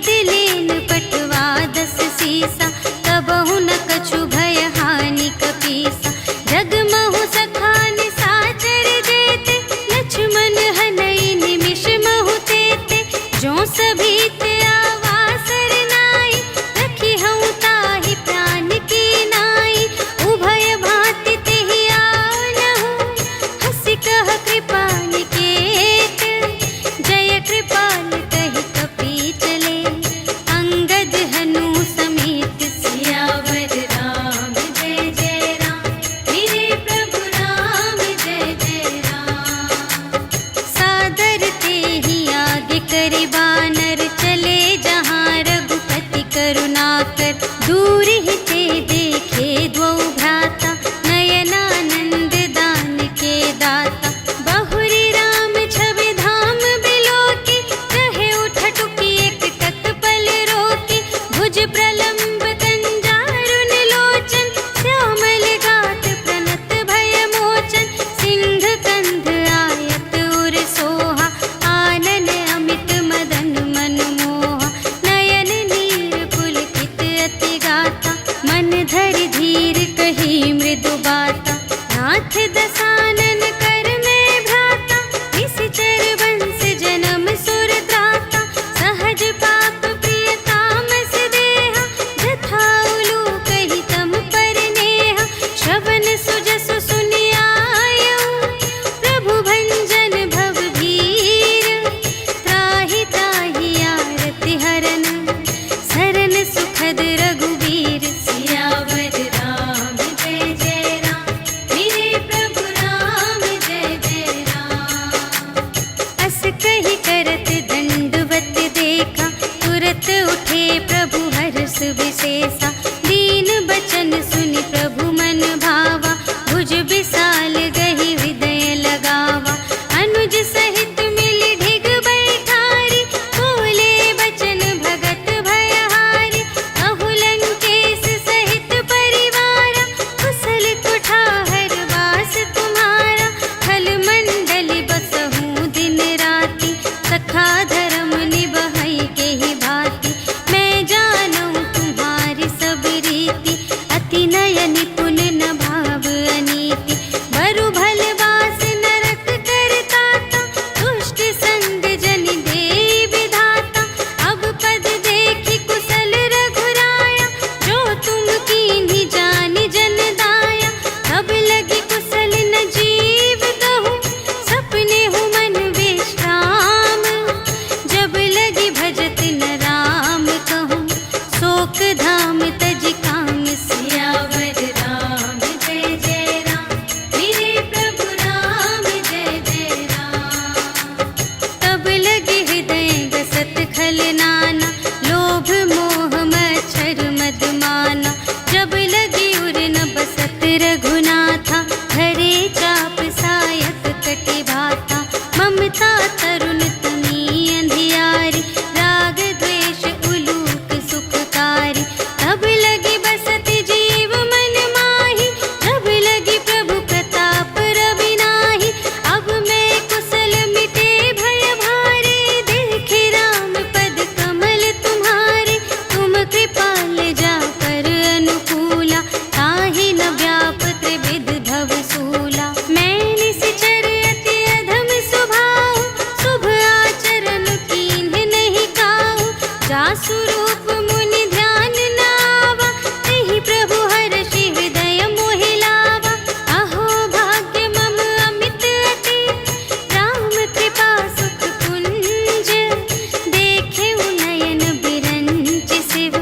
लेन पटवा 10 सीसा, तबहु न कछु भय हानि कपीसा। जगमहु सखान साचर जेते, लक्ष्मण हनई निमिष महु तेते। जो सभी ते आवासर नाई, रखी हूँ ताहि प्राण की नाई। उभय भांति तेहि आनहु, हंसि कह कृपाल केत। जय कृपाल कहि कपि चले, अंगद हनु समेत। सियावर राम जय जय राम, मेरे प्रभु राम जय जय राम। सादर तेहि आगे करे बानर, चले जहाँ रघुपति करुणाकर। दूर ही ते देखे द्वौ भ्राता, नयनानंद दान के दाता। बहुरी राम छवि धाम बिलोकी, कहे उठटुकी एक तत्पल रोकी। भुज प्रलंब कंजारुन लोचन, श्यामल गात प्रणत भय मोचन। सिंह कंध आयत उर सोहा, आनन अमित मदन मन मोहा। नयन नीर पुलकित अति गाता, मन धरि धीर कही मृदु बाता। नाथ दसानन कर में भ्राता, निश्चर वंश जन्म सुर त्राता। सहज पाप प्रिय तामस देहा, जथा उलूक ही तम पर नेहा। श्रवण सुजसु सुनि आयऊ, प्रभु भंजन भव भीर। त्राहि त्राहि आरति हरन, सरन सुखद रघुवीर। सियावर राम जय जय राम, मेरे प्रभु राम जय जय राम। अस कहि करत दंडवत देखा, तुरत उठे प्रभु हर्ष विशेषा। दीन बचन सुनि प्रभु मन भावा, भुज विशाल गहि हृदय लगावा। अनुज सहित मिलि ढिग बैठारी, बोले बचन भगत भयहारी। कहु लंकेश सहित परिवारा, कुशल कुठार वास तुम्हारा। खल मंडल बसहु दिन राति, सखा धर्म निबहै केहि भांति। मैं जानूं तुम्हारी सब रीति, अति नय निपुण न भाव अनीति। बरु भल बास नरक करताता, दुष्ट संग जन देई विधाता। अब पद देखि कुशल रघुराया, जो तुम कीन्ही जानि जन दाया। तब लगी कुशल न जीव कहूँ, सपने हूँ मन विश्राम। जब लगी भजत न राम कहूँ, शोक धाम तज काम। सियावर राम जय जय राम, मेरे प्रभु राम जय जय राम। तब लगे हृदय गसत खल नाना, लोभ मोह मच्छर मद माना। जब लगी उर न बसत रघुनाथा, धरे चाप सायक कटि भाता। ममता तरुण तमी अंधियारी, राग द्वेष उलूक सुखकारी। तब लगी बसत जीव मन माही, जब लगी प्रभु प्रताप रवि नाही। अब मैं कुशल मिटे भय भारे, देखे राम पद कमल तुम्हारे। तुम कृपाल जा पर अनुकूला, ताहि न व्याप त्रिविध भव सूला। मैं निश्चर अति अधम स्वभाव, शुभ आचरण कीन्ह नहीं काहू। जासु रूप मुनि ध्यान न आवा, तेहि प्रभु हर्षि हृदय मोहि लावा। अहो भाग्य मम अमित अति, राम कृपा सुख कुंज। देखे नयन बिरंच शिव,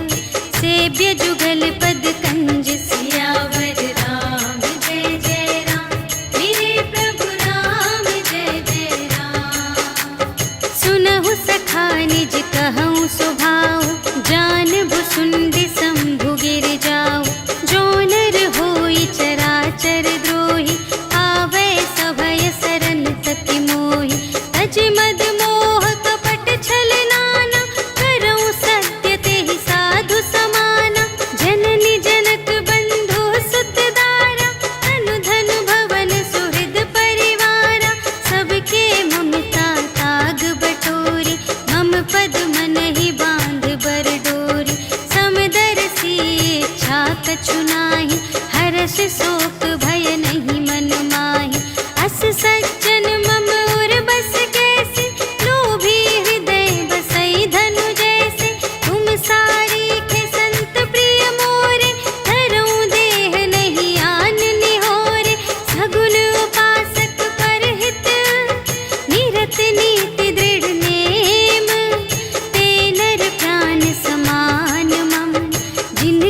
सेव्य जुगल पद कंज। सियावर राम जय जय राम, मेरे प्रभु राम जय जय राम। सुनहु सखा निज कहूँ स्वभाव, जा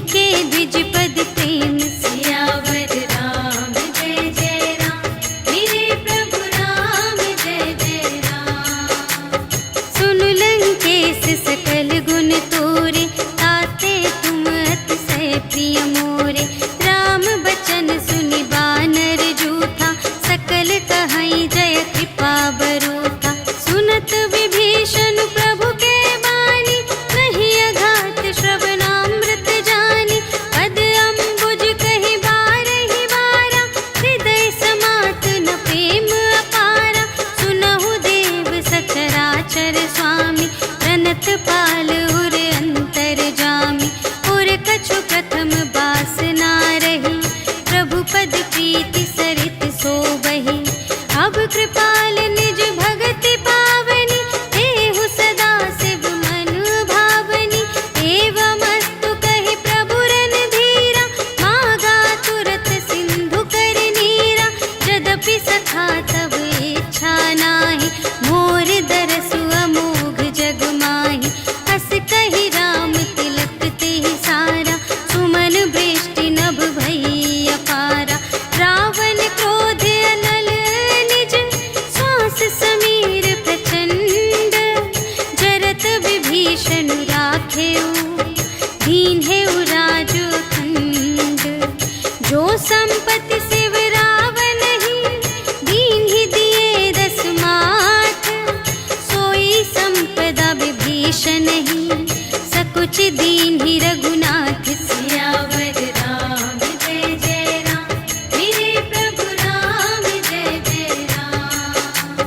जिनके द्विज पद प्रेम सियावर राम जय जय राम, मेरे प्रभु राम जय जय राम। सुन लंकेश सकल गुण तोरे, ताते तुम अतिशय प्रिय मोरे। राम बचन सुनि बानर जूथा, सकल कहई जय कृपा बरूथा। सुनत विभीषण प्रभु के बानी, नहीं अघात श्रवणामृत जानी। पद अम्बुज कहि बारहि बारा, हृदय समात न प्रेम अपारा। सुनहु देव सचराचर स्वामी, प्रणत पाल उर अंतर जामी। उर कछु प्रथम बासना रही, प्रभु पद प्रीति सरित सोबहि। अब कृपाल निज भगति पावनी, देहु सदा शिव मन भावनी। एवमस्तु कहि प्रभु रणधीरा, मागा तुरत सिंधु कर नीरा। यद्यपि सखा तब इच्छा नाही, मोर दरसु अमोघ जग माही। हस कहि राम तिलक तेहि सारा, सुमन वृष्टि नभ भई अपारा। रावण क्रोध अनल निज, श्वास समीर प्रचंड। जरत विभीषण राखेउ, दीन्हेउ राजु अखंड। जो संपत्ति शिव रावण ही, दीन्हि दिए दस माठ। सोई संपदा विभीषण ही, सकुच दीन्हि रघुनाथ। सियावर राम जय जय राम, मेरे प्रभु राम जय जय राम।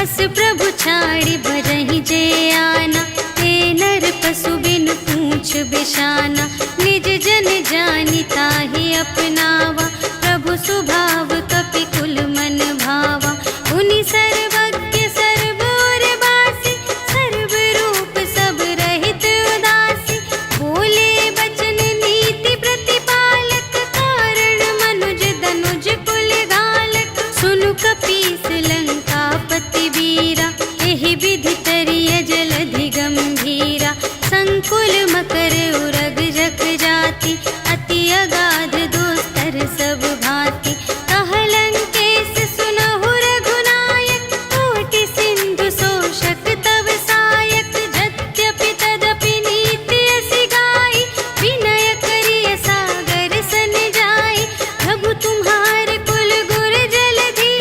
अस प्रभु छाड़ि बरहि जे आना, ते नर पशु बिन पूछ बिशाना। निज जन जानि ताहि अपनावा, प्रभु स्वभाव कपि कुल मन भावा। उनि सर्वज्ञ सर्व और बासी, सर्व रूप सब रहित उदासी। बोले बचन नीति प्रतिपालक, कारण मनुज दनुज कुल घालक। सुनु कपीस लंकापति वीरा, एहि विधि तरिय जलधि गंभीरा। संकुल मकर उरग जग जाति, अति अगाध दोस्तर सब भांति। कह लंकेश सुनहु रघुनायक, कोटि सिंधु शोषक तव सायक। यद्यपि तदपि नीति असि गाई, विनय करिय सागर सन जाई। प्रभु तुम्हार कुल गुर जलधि,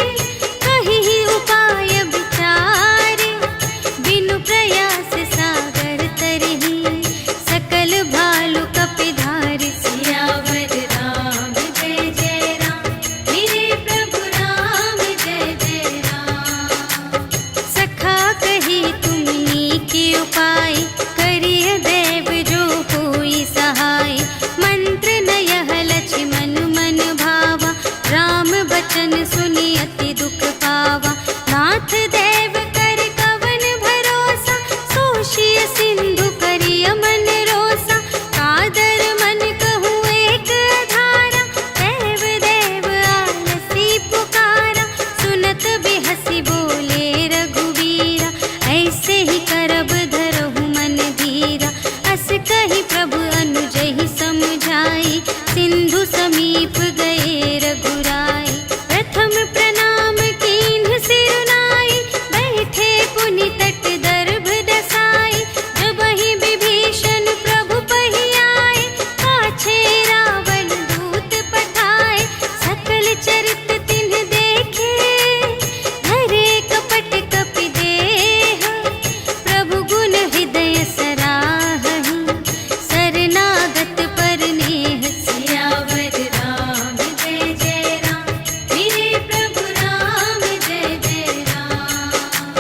कहिहि उपाय विचारे। बिनु प्रयास सागर तरहि, सकल भालु कपिधारि। सियावर राम जय जय राम, मेरे प्रभु राम जय जय राम। सखा कही तुमनी के उपाय, करिय देव जो होई सहाय। मंत्र नयह लक्ष्मण मन भावा, राम बचन सुनि अति दुख पावा। नाथ देव कर कवन भरोसा, सोषिय सिंधु करिय मन रोसा। कादर मन कहूँ एक अधारा, देव देव आलसी पुकारा। सुनत बिहसी बोले रघुवीरा, ऐसे ही करब धरहु मन धीरा। अस कहि प्रभु अनुजहि समझाई, सिंधु समीप गए रघुराई। प्रथम प्रणाम कीन्ह सिरुनाई, बैठे पुनि तट दर्भ दसाई। जबहि विभीषण प्रभु पहि आए, पाछे रावण दूत पठाए। सकल चरित तिन्ह देखे, धरे कपट कपि देह। प्रभु गुण हृदय सराहहि, शरणागत पर नेह। सियावर राम जय जय राम, मेरे प्रभु राम जय जय राम।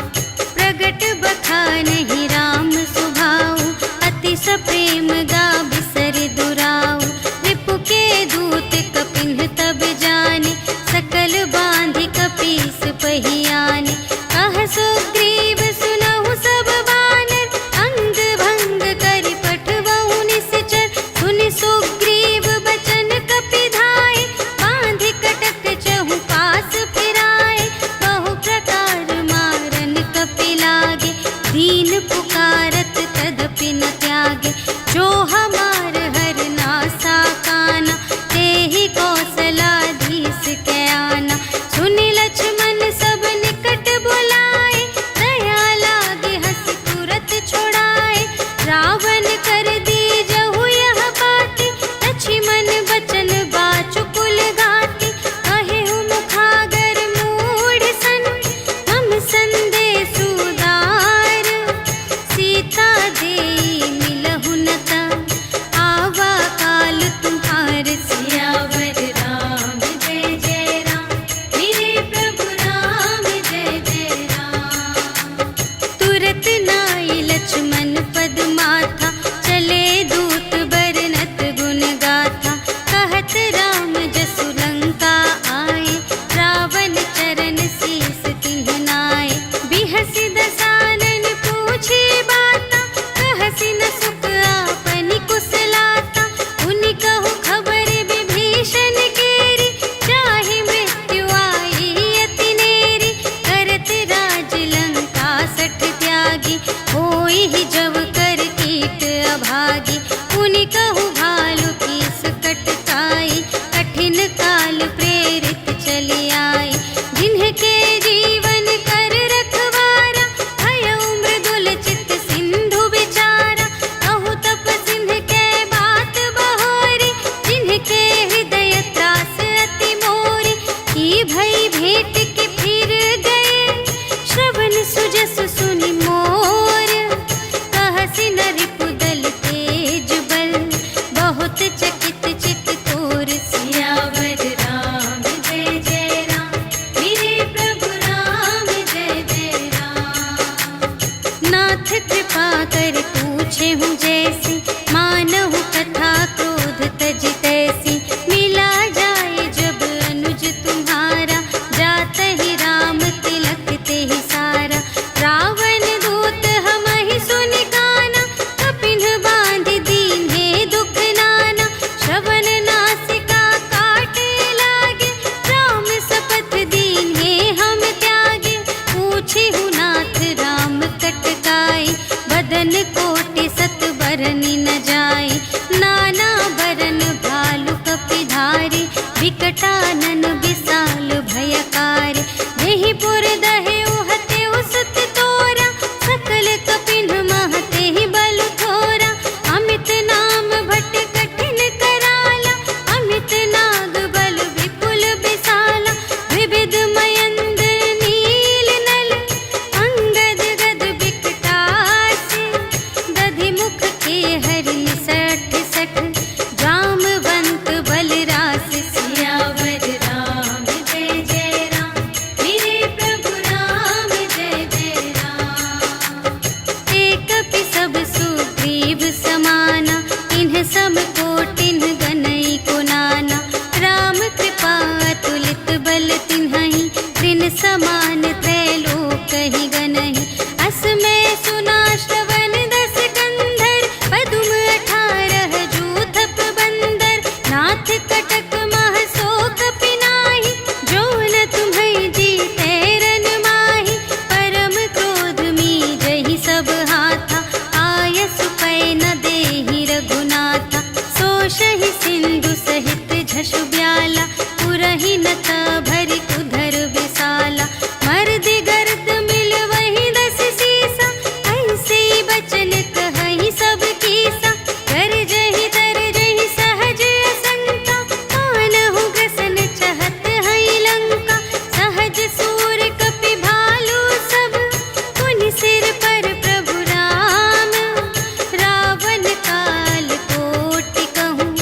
प्रगट बखानहि राम सुभाऊ, अति सप्रेम गा बिसरि दुराऊ। रिपु के दूत कपिन्ह तब जाने, सकल बांधि कपीस पहि आने। कह सुग्रीव सुनहु सब बानर, अंग भंग करि पठबहु निश्चर। सुनि सुग्रीव बचन कपिधाय, बांधि कटक चहु पास फिराए। बहु प्रकार मारन कपि लागे, दीन पुकारत तदपि न त्यागे। जो हमार हर नास बनी न जाए। नाना बरन भालु कपिधारी, विकटानन विशाल भयकारी। देहि पुर दहे उहते उसत तोरा, सकल कपिन महते ही बल थोरा। अमित नाम भट कठिन कराला, अमित नाग बल विपुल विशाला। विविध मयंद्र नील नल, अंगद गद विकटासी। दधि मुख के हरि सठ सठ, जामवंत बलरास। सियावर राम जय जय राम, मेरे प्रभु राम जय जय राम। एक कपि सब सुग्रीव समाना, इन्ह सम कोटिन्ह गनई को नाना। राम कृपा अतुलित बल तिन्हहि, त्रिन समान त्रैलोकहि गनहि। अस मैं सुना श्रवण दस कंधर, पदुम 18 जूथप बंदर। नाथ कटक मह शोक पिनाहि, जो न तुम्हें जीते रन माहि। परम क्रोध मीजहि सब हाथा, आयसु पै न देहि रघुनाथा। सोषहि सिंधु सहित झषु ब्याला, पुरहि नता भरि उधर विशाला। मर्दि गर्द मिल वही 10 सीसा, ऐसे बचन कहहि सब कीसा। गरजहि तरजहि सहज असंका, कानहु ग्रसन चहत हई लंका। सहज सूर कपि भालु सब, पुनि सिर पर प्रभु राम। रावण काल कोटि कहूँ,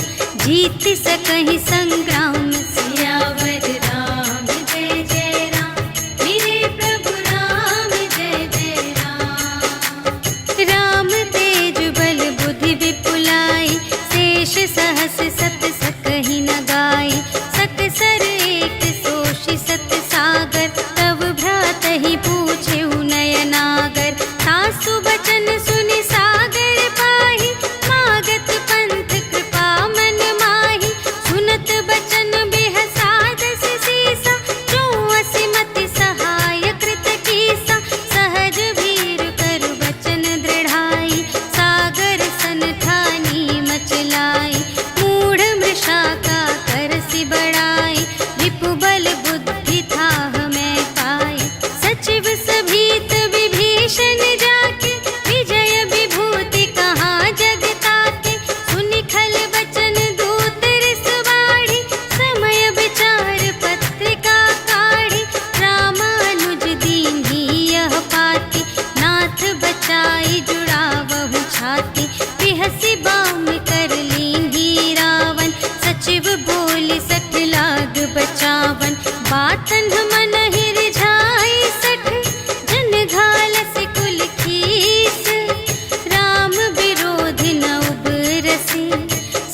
जीत सकहि संग्राम। सियावर राम जय जय राम, मेरे प्रभु राम जय जय राम। राम तेज बल बुद्धि विपुलाई, शेष सहस सत सकहि न गाई। सकसर एक सोषि सत सागर, तव भ्रातहि पूछेउ नयनागर। सासु बचन सुनि सागर पाहि, मागत पंथ कृपा मन माहि। सुनत बचन बिहसा 10 सीसा, जो असिमति सहाय कृत कीसा। सहज भीर कर बचन दृढ़ाई, सागर सन ठानी मचलाई। मूढ़ मृषा का करसि बढ़ाई, रिपु बल बुद्धि थाह मैं पाई। सचिव सभीत विभीषण जाके, विजय विभूति कहाँ जग ताके। सुनि खल बचन दूत रिस बाढ़ी, समय विचार पत्रिका काढ़ी। रामानुज दीन्ही यह पाती, नाथ बचाई जुड़ावहु छाती। बिहसि बाम कर लीन्ही रावण, सचिव बोलि 60 लाग बचावन। बातन मन रिझाई 60, जन घालसि कुल खीस। राम विरोधि न उबरसि,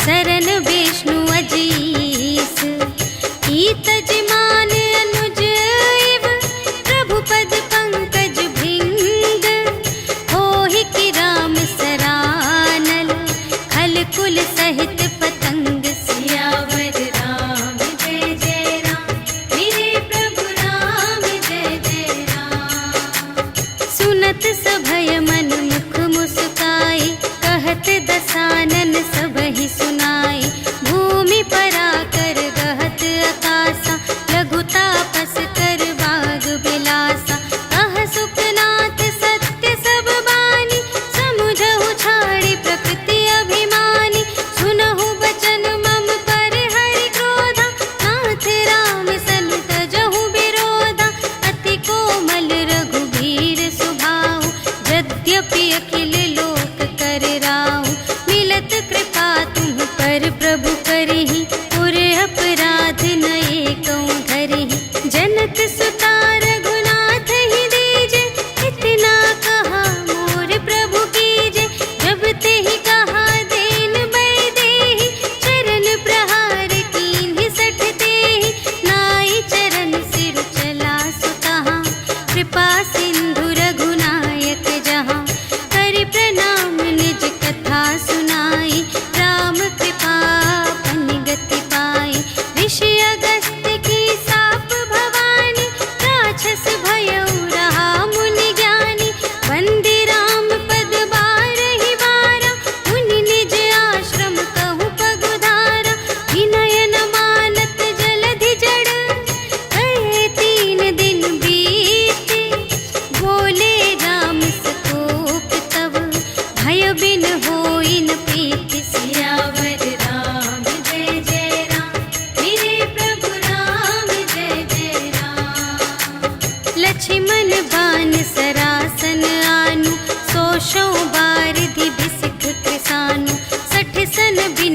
सरन विष्णु अजीस। ईतज मान अनुज इव, प्रभु पद पंकज भृंग। होहि कि राम सरानल, खल कुल सहित पतंग। सियावर राम जय जय राम, मेरे प्रभु राम जय जय राम। सुनत सभय मन मुख मुस्काई, कहत दसानन सबहि सुनाई। भूमि परा कर गहत आकासा, लघु तापस कर बाग बिलासा। कह सुखनाथ सत्य सब बानी, समुझहु छाड़ी प्रकृति अभिमानी। सुनहु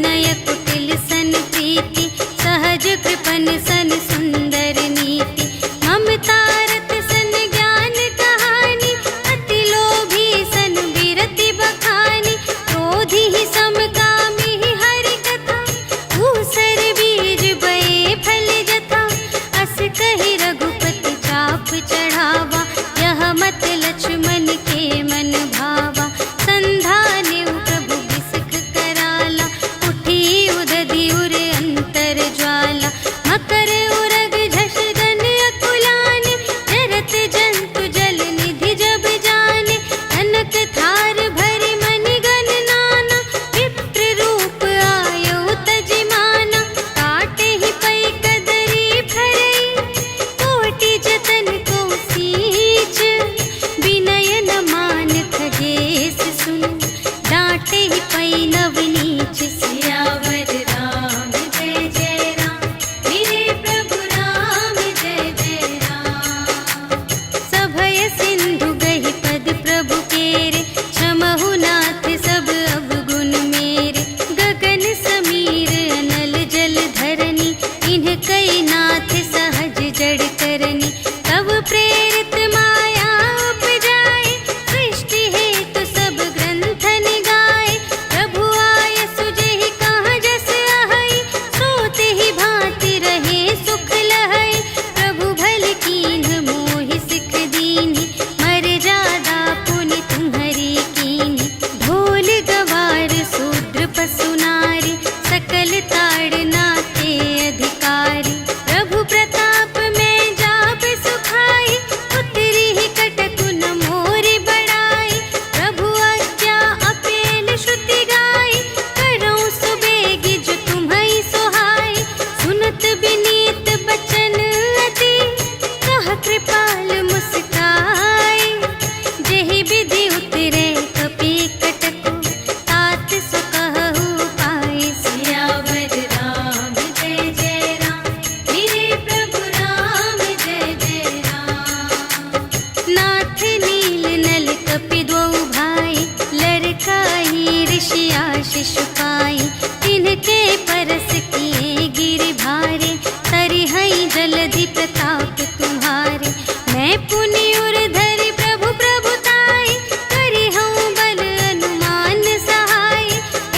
विनय कुटिल सन प्रीति, सहज कृपन सन सुंदर नीति। ममता रत सन ज्ञान कहानी, अति लोभी सन विरति बखानी। क्रोधी ही समकामी ही हरि कथा, ऊसर बीज बये फल जथा। अस कहि रघुपति चाप चढ़ावा, यह मत लक्ष्मण के मन भावा। संधाने प्रभु बिसख कराला, उठी उदधि उर अंतर ज्वाला। मकर उरग झष गन अकुलाने, जरत जंतु जल निधि जब जाने। कनक थार भरि मनि गण नाना, विप्र रूप आयो तजिमाना। काटे ही पै कदरी फरई, कोटि जतन को सींच। विनय न मान खगेश सुन, डांटे ही पै नव नीच। सियावर राम जय जय राम, मेरे प्रभु राम जय जय राम। सभय सिंधु गहि पद प्रभु केरे, क्षमहु नाथ सब अवगुण मेरे। गगन समीर अनल जल धरनी, इन्ह कई नाथ सहज जड़ करनी। तब प्रेरित माया उपजाए, सृष्टि हेतु सब ग्रंथन गाए। प्रभु आय सुजेहि कहाँ जस अहै, सोते ही भांति रहे सुख लहै। प्रभु भल कीन्ह मोहि सिख दीन्हि, मर्यादा पुनि तुम्हरी कीन्हि। ढोल गवार शूद्र पशु नारी, सकल ताड़ना के अधिकारी। प्रभु प्रताप में जाप सुखाई, उतरी ही कटकु न मोरि बड़ाई। प्रभु आज्ञा अपेल श्रुति गाई, करऊँ सुबेगी जो तुम्है सोहाई। सुनत विनीत बचन अति, कह कृपाल मुस्काई। जेहि विधि उतरे कपि कटकु, तात सो कहु पाई। सियावर राम जय जय राम, मेरे प्रभु राम जय जय राम। नाथ नील नल कपि द्वौ भाई, लरकाई ऋषि आशीष पाई। तिनके परस किए गिरि भारे, तरिहै जलधि प्रताप तुम्हारे। मैं पुनि उर धरि प्रभु प्रभुताई, करिहउँ बल अनुमान सहाय।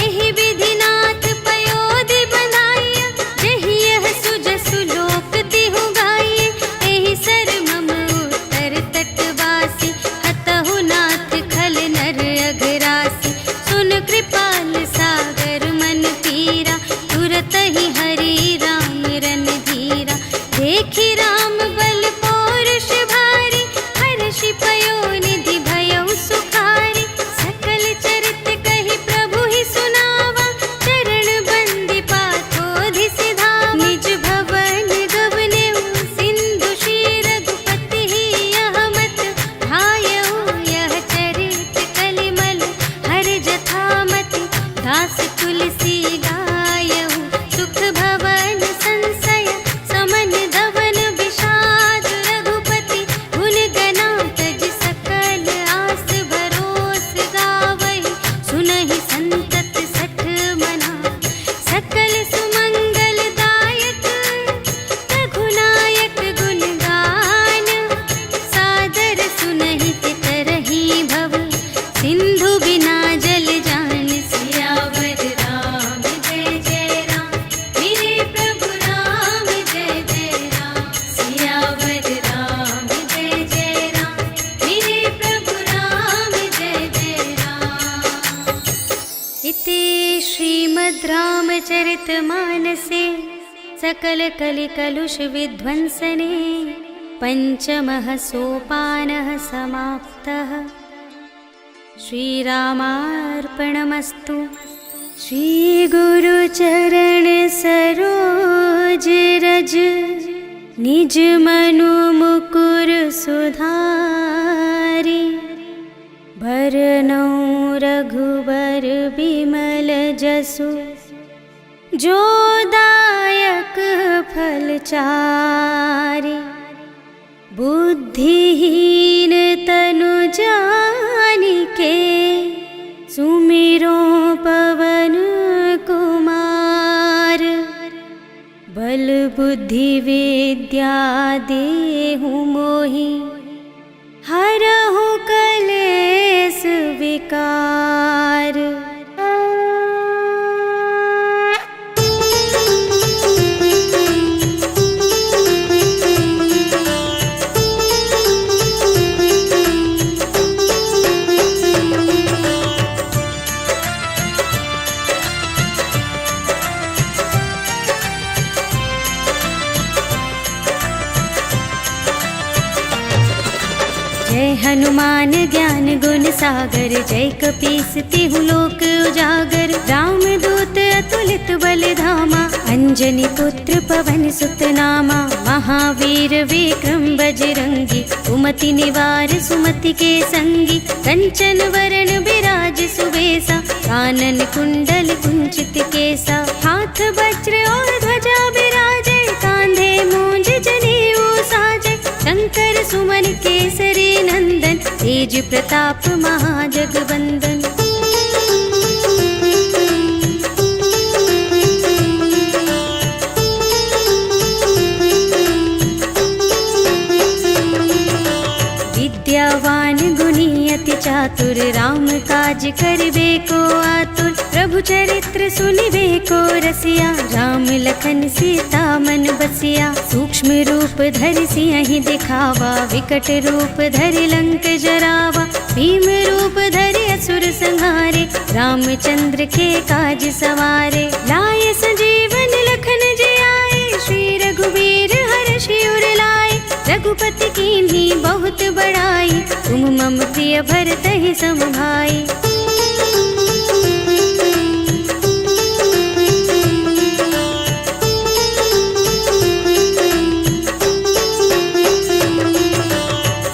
एहि विधि नाथ पयोधि बंधाइया, जेहि यह सुजसु लोक तिहु गाइए। एहि सर मम उत्तर तटवासी, हतहु नाथ खल नर अघरासी। सुन कृपाल सागर मन पीरा, तुरत ही हरि राम रन धीरा। देखि राम बल पौरुष भारी, हर्षि पयोनिधि भयउ सुखारी। सकल चरित कहि प्रभु ही सुनावा, चरण बंदी पाथोधि सिधावा। निज भवन गवनेउ सिंधु श्री रघुपति ही, यह मत ढायउ यह चरित कलिमल। हर जथामति दास तुलसी गायउ, सुख भवन संशय समन धवन विषाद। रघुपति गुण गना तज सकल आस, भरोस गावहि सुनहि संतत सठ मना। सकल सुमंगल दायक रघुनायक गुण गान, सादर सुनहि तितरहि भव, सिंधु बिना जल जान। सियावर राम जय जय राम, मेरे प्रभु राम जय जय राम। सियावर राम जय जय राम, मेरे प्रभु राम जय जय राम। इति श्रीमद् रामचरितमानसे सकल कलि कलुष विध्वंसने, पंचमः सोपानः समाप्तः। श्रीरामार्पणमस्तु। श्री गुरु चरण सरोज रज, निज मनु मुकुर सुधारी। भरनउँ रघुबर बिमल जसु, जो दायक फल चारि। बुद्धिहीन तनु जानिके, सुमिरो पवन कुमार। बुद्धि विद्या देहु मोहि, हरहु कलेस विकार। जय हनुमान ज्ञान गुण सागर, जय कपीस तिहु लोक उजागर। राम दूत अतुलित बल धामा, अंजनी पुत्र पवन सुत नामा। महावीर विक्रम बजरंगी, कुमति निवार सुमति के संगी। कंचन वरण विराज सुबेसा, कानन कुंडल कुंचित केसा। हाथ वज्र और ध्वजा विराजे, कांधे मूंज जनेऊ साजे। शंकर सुमन केसरी नंदन, तेज प्रताप महाजगवंदन। विद्यावान गुणी अति चातुर, राम काज करिबे को आतुर। प्रभु चरित्र सुनिबे को रसिया, राम लखन सीता मन बसिया। सूक्ष्म रूप धरि सियहि दिखावा, विकट रूप धरि लंक जरावा। भीम रूप धरि असुर संहारे, रामचंद्र के काज सवारे। लाए संजीवन लखन जियाए, श्री रघुवीर हर्षि उर लाए। रघुपति कीन्ही बहुत बड़ाई, तुम मम प्रिय भरतहि सम भाई।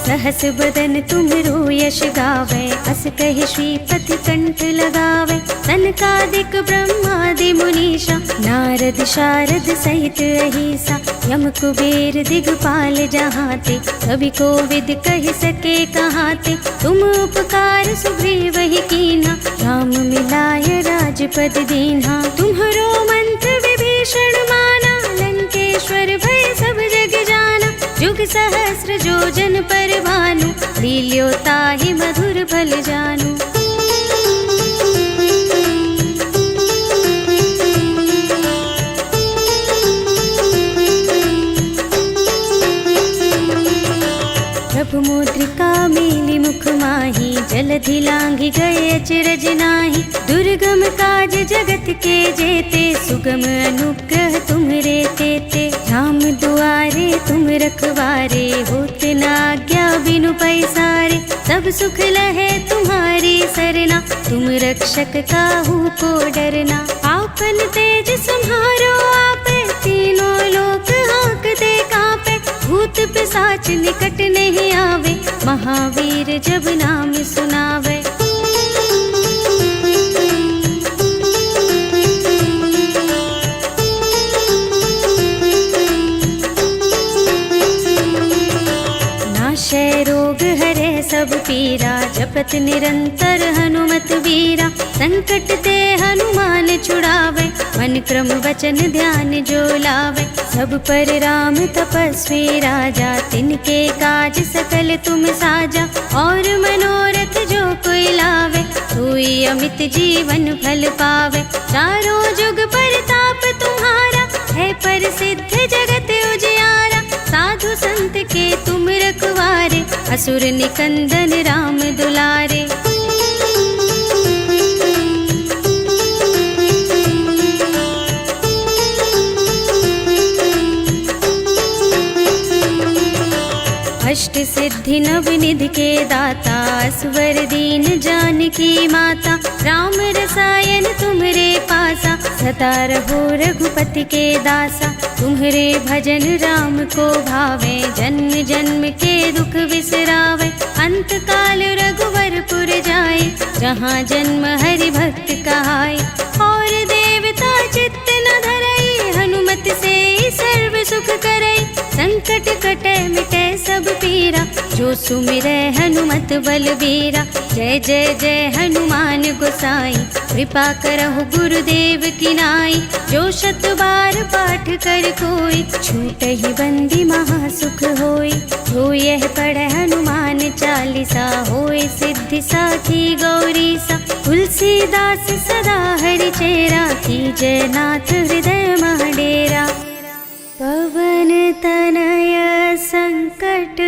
सहस बदन तुम्हरो यश गावे, अस कहि श्रीपति कंठ लगावे। सनकादिक ब्रह्मादि मुनीषा, नारद शारद सहित अहिसा। यम कुबेर दिगपाल जहाते, कवि कोविद कहि सके कहाते। तुम उपकार सुग्रीवहि कीन्हा, राम मिलाय राजपद दीन्हा। तुम्हरो मंत्र विभीषण माना, लंकेश्वर भय सब जग जाना। जुग सहस्र जो जन पर भानु, लील्यो ताहि मधुर फल जानू। प्रभु मुद्रिका मेलि मुख माहि, जलधि लांघि गए अचरज नाहि। दुर्गम काज जगत के जेते, सुगम अनुग्रह तुम्हरे तेते। राम दुआरे तुम रखवारे, होत न आज्ञा बिनु पैसारे। सब सुख लहे तुम्हारी सरना, तुम रक्षक काहू को डरना। आपन तेज सम्हारो आपे, तीनों लोक हांकते कांपे। भूत पिशाच निकट नहीं आवे, महावीर जब नाम सुनावे। नाशय रोग हरे सब पीरा, जपत निरंतर हनुमत बीरा। संकट ते हनुमान छुड़ावे, मन क्रम वचन ध्यान जो लावे। सब पर राम तपस्वी राजा, तिनके काज सकल तुम साजा। और मनोरथ जो कोई लावे, सोई अमित जीवन फल पावे। चारों जुग परताप तुम्हारा, है प्रसिद्ध जगत उजियारा। साधु संत के तुम रखवारे, असुर निकंदन राम दुलारे। अष्ट सिद्धि नव निधि के दाता, असवर दीन जानकी माता। राम रसायन तुम्हरे पासा, सदा रहो रघुपति के दासा। तुम्हरे भजन राम को भावे, जन्म जन्म के दुख बिसरावे। अंत काल रघुवरपुर जाए, जहाँ जन्म हरि भक्त कहाए। और देवता चित्त न धरई, हनुमत से सर्व सुख करई। संकट कटे मिटे सब पीरा, जो जो सुमिरै हनुमत बलबीरा। जय जय जय हनुमान गोसाई, कृपा करहु गुरुदेव की नाई। जो शत बार पाठ कर कोई, छूटहि बंदी महासुख होई। जो यह पढ़े हनुमान चालीसा, होय सिद्धि साखी गौरीसा। तुलसीदास सदा हरि चेरा, कीजय नाथ हृदय मह डेरा। पवन तनय संकट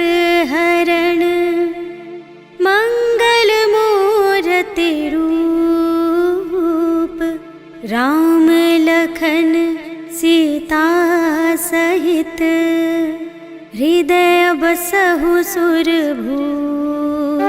हरण, मंगल मूरति रूप। राम लखन सीता सहित, हृदय बसहु सुरभूप।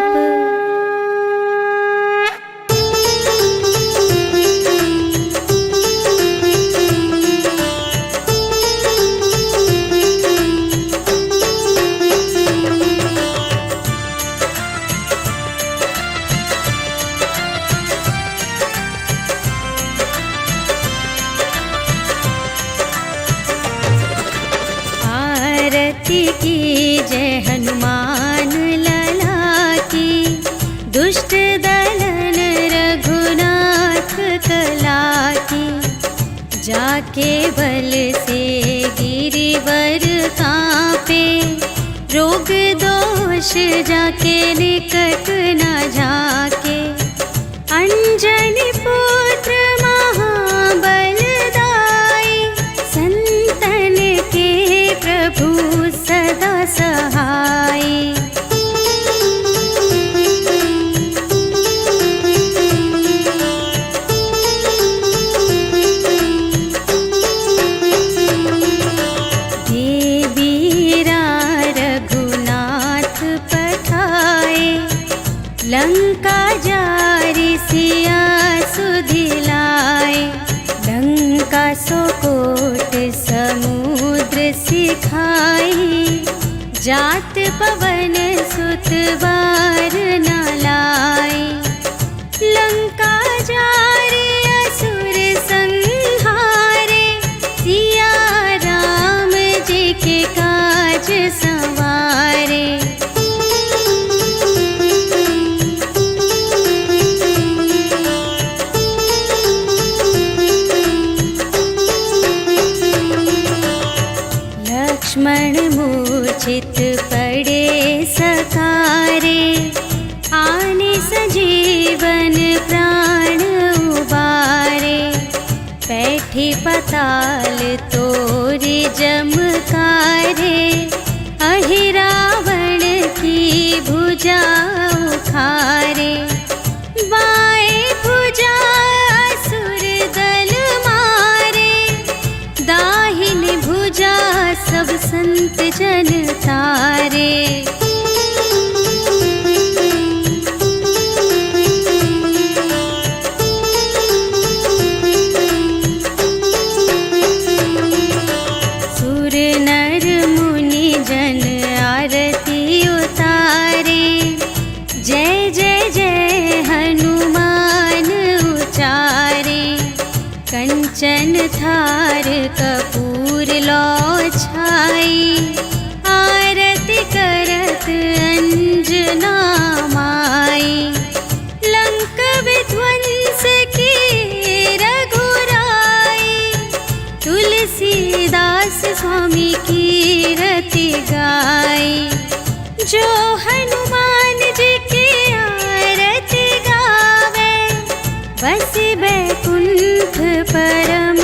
की जय हनुमान लला की, दुष्ट दलन रघुनाथ कला की। जाके बल से गिरिवर कांपे, रोग दोष जाके निकट न झाके। अंजनी पुत्र महाबलदाई, संतन के प्रभु सदा सहाय। देवीरा रघुनाथ पठाए, लंका जारि सिया सुधिलाए। लंका सोकोट समुद्र सिखाई, जात पवन सुत बार न लाई। लंका जारि असुर संहारे, सिया राम जी के काज संवारे। लक्ष्मण मूर्छित पड़े सकारे, आने सजीवन प्राण उबारे। पैठी पताल तोरी जमकारे, अहि रावण की भुजा उखारे। बाएं भुजा असुर दल मारे, दाहिनी भुजा सब संत जन तारे। सुर नर मुनि जन आरती उतारे, जय जय जय हनुमान उचारे। कंचन थार कपूर लौ छाई, आरती करत अंजना माई। लंक विध्वंस की रघुराई, तुलसीदास स्वामी की रति गाई। जो हनुमान जी की आरती गावे, बस बैकुंठ परम